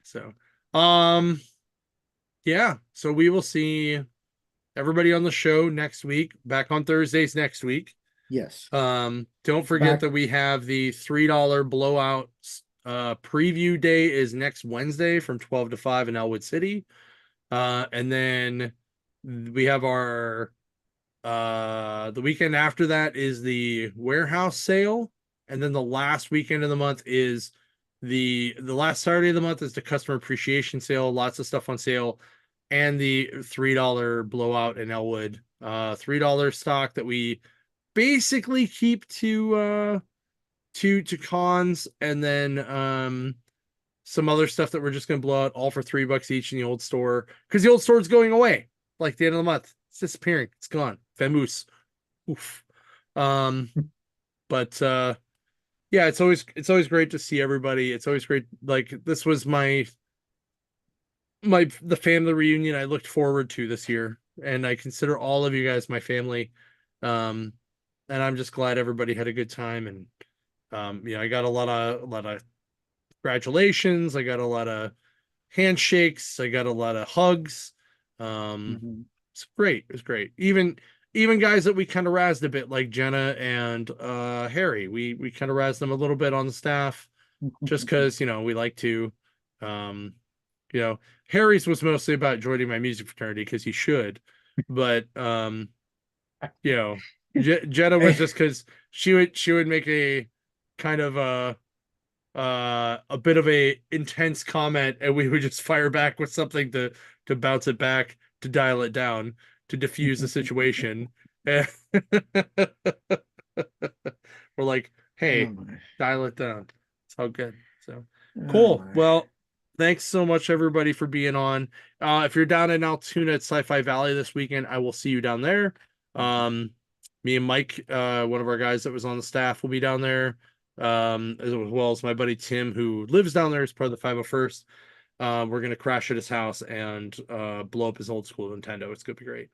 So, um, yeah. So we will see everybody on the show next week. Back on Thursdays next week. Yes. Don't forget Back. that we have the $3 blowout preview day is next Wednesday from 12 to 5 in Elwood City. And then we have our the weekend after that is the warehouse sale, and then the last weekend of the month is the last Saturday of the month is the customer appreciation sale. Lots of stuff on sale, and the $3 blowout in Elwood. $3 stock that we basically keep to cons, and then some other stuff that we're just gonna blow out all for $3 each in the old store, because the old store is going away like the end of the month. It's disappearing. It's gone. Famous. Oof. Um, but yeah, it's always great to see everybody. It's always great. Like, this was the family reunion I looked forward to this year, and I consider all of you guys my family. Um, and I'm just glad everybody had a good time. And I got a lot of congratulations. I got a lot of handshakes. I got a lot of hugs. Mhm. It's great. It was great. Even guys that we kind of razzed a bit, like Jenna and Harry. We kind of razzed them a little bit on the staff, just because we like to. Um, Harry's was mostly about joining my music fraternity because he should, but Jenna was just because she would make a kind of a bit of a intense comment, and we would just fire back with something to bounce it back, to dial it down, to diffuse the situation. And we're like, Oh hey, my. dial it down. It's all good. So Oh cool. my. Well, thanks so much everybody for being on. If you're down in Altoona at Sci-Fi Valley this weekend, I will see you down there. Me and Mike, one of our guys that was on the staff, will be down there, as well as my buddy Tim, who lives down there as part of the 501st. We're gonna crash at his house and blow up his old school Nintendo. It's gonna be great.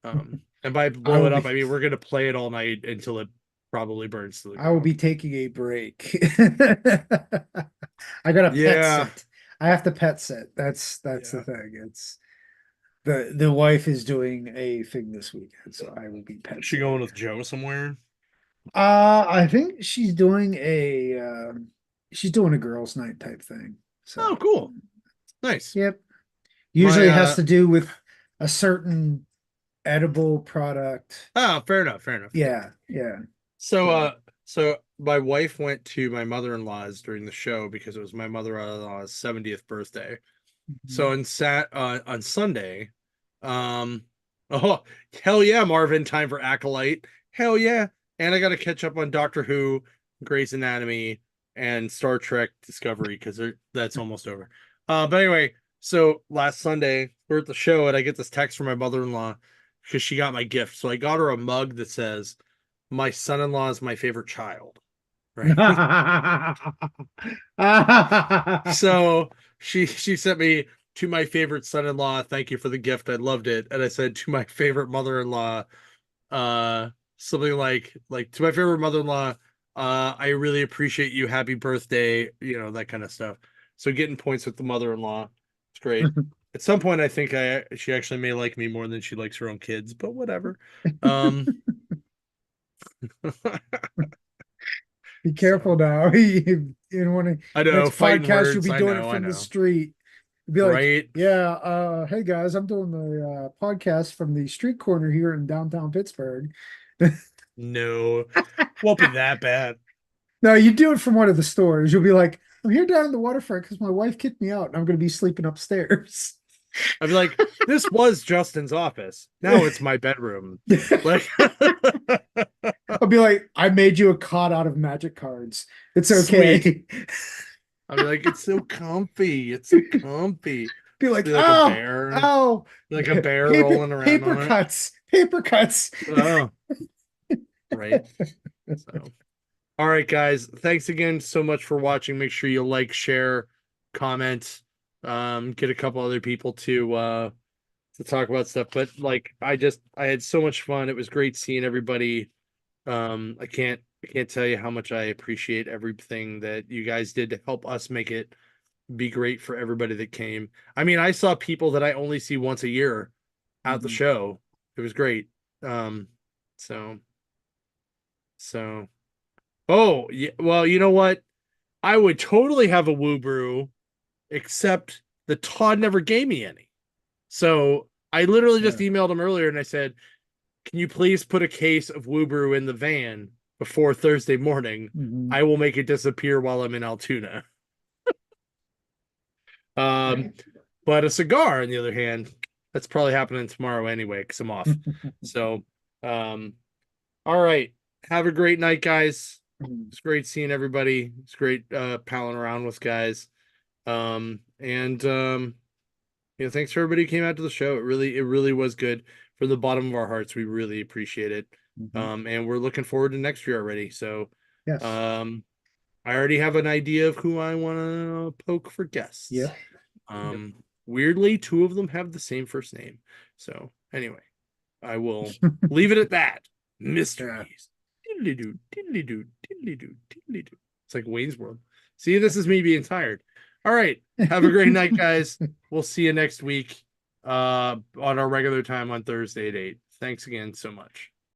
And by I blow will it up, be I mean we're gonna play it all night until it probably burns to the I will ground. be taking a break. I got a pet Yeah, sit. I have to pet sit. That's the yeah. thing. It's the wife is doing a thing this weekend, so I will be Is pet she going sitting. with Joe somewhere? I think she's doing a girls' night type thing. Oh, So, cool. Nice. yep. My Usually has to do with a certain edible product. oh, fair enough, fair enough. Yeah, yeah. So So, so my wife went to my mother-in-law's during the show because it was my mother-in-law's 70th birthday. So on Sunday, um, oh hell yeah, Marvin, time for Acolyte. Hell yeah. And I got to catch up on Doctor Who, Grey's Anatomy, and Star Trek Discovery because that's almost over. But anyway, so last Sunday we're at the show and I get this text from my mother-in-law because she got my gift. So I got her a mug that says, "My son-in-law is my favorite child." Right. So she sent me, "To my favorite son-in-law, thank you for the gift. I loved it." And I said, "To my favorite mother-in-law, something like to my favorite mother-in-law, I really appreciate you. Happy birthday," that kind of stuff. So getting points with the mother-in-law, it's great. At some point, I think she actually may like me more than she likes her own kids, but whatever. Um, Be so careful now. You don't want to I know, next fighting podcast you'll words. be I doing it know, I from the know. street. Be like, Right? yeah, hey guys, I'm doing the podcast from the street corner here in downtown Pittsburgh. No, won't be that bad. No, you do it from one of the stores. You'll be like, I'm here down in the waterfront because my wife kicked me out and I'm going to be sleeping upstairs. I'd be like, this was Justin's office. Now it's my bedroom. Like, I'll be like, I made you a cot out of magic cards. It's okay. Sweet. I'd be like, it's so comfy. It's so comfy. Be like, Be like a oh, bear, oh, like a bear paper, rolling around paper on it. cuts, paper cuts. Oh, right. So, all right, guys. Thanks again so much for watching. Make sure you like, share, comment, get a couple other people to talk about stuff. But like, I had so much fun. It was great seeing everybody. I can't tell you how much I appreciate everything that you guys did to help us make it be great for everybody that came. I mean, I saw people that I only see once a year at the show. It was great. So oh yeah, well, you know what? I would totally have a Woo Brew, except that Todd never gave me any. So I literally just emailed him earlier and I said, can you please put a case of Woo Brew in the van before Thursday morning? I will make it disappear while I'm in Altoona. But a cigar, on the other hand, that's probably happening tomorrow anyway, because I'm off. So, all right. Have a great night, guys. It's great seeing everybody. It's great palling around with guys. Thanks for everybody who came out to the show. It really was good. From the bottom of our hearts, we really appreciate it. And we're looking forward to next year already. So, Yes. I already have an idea of who I want to poke for guests. Yeah. Weirdly, two of them have the same first name. So anyway, I will leave it at that. Mysteries. Diddly-doo, diddly-doo, diddly-doo, diddly-doo. It's like Wayne's World. See, this is me being tired. All right. Have a great night, guys. We'll see you next week on our regular time on Thursday at 8. Thanks again so much.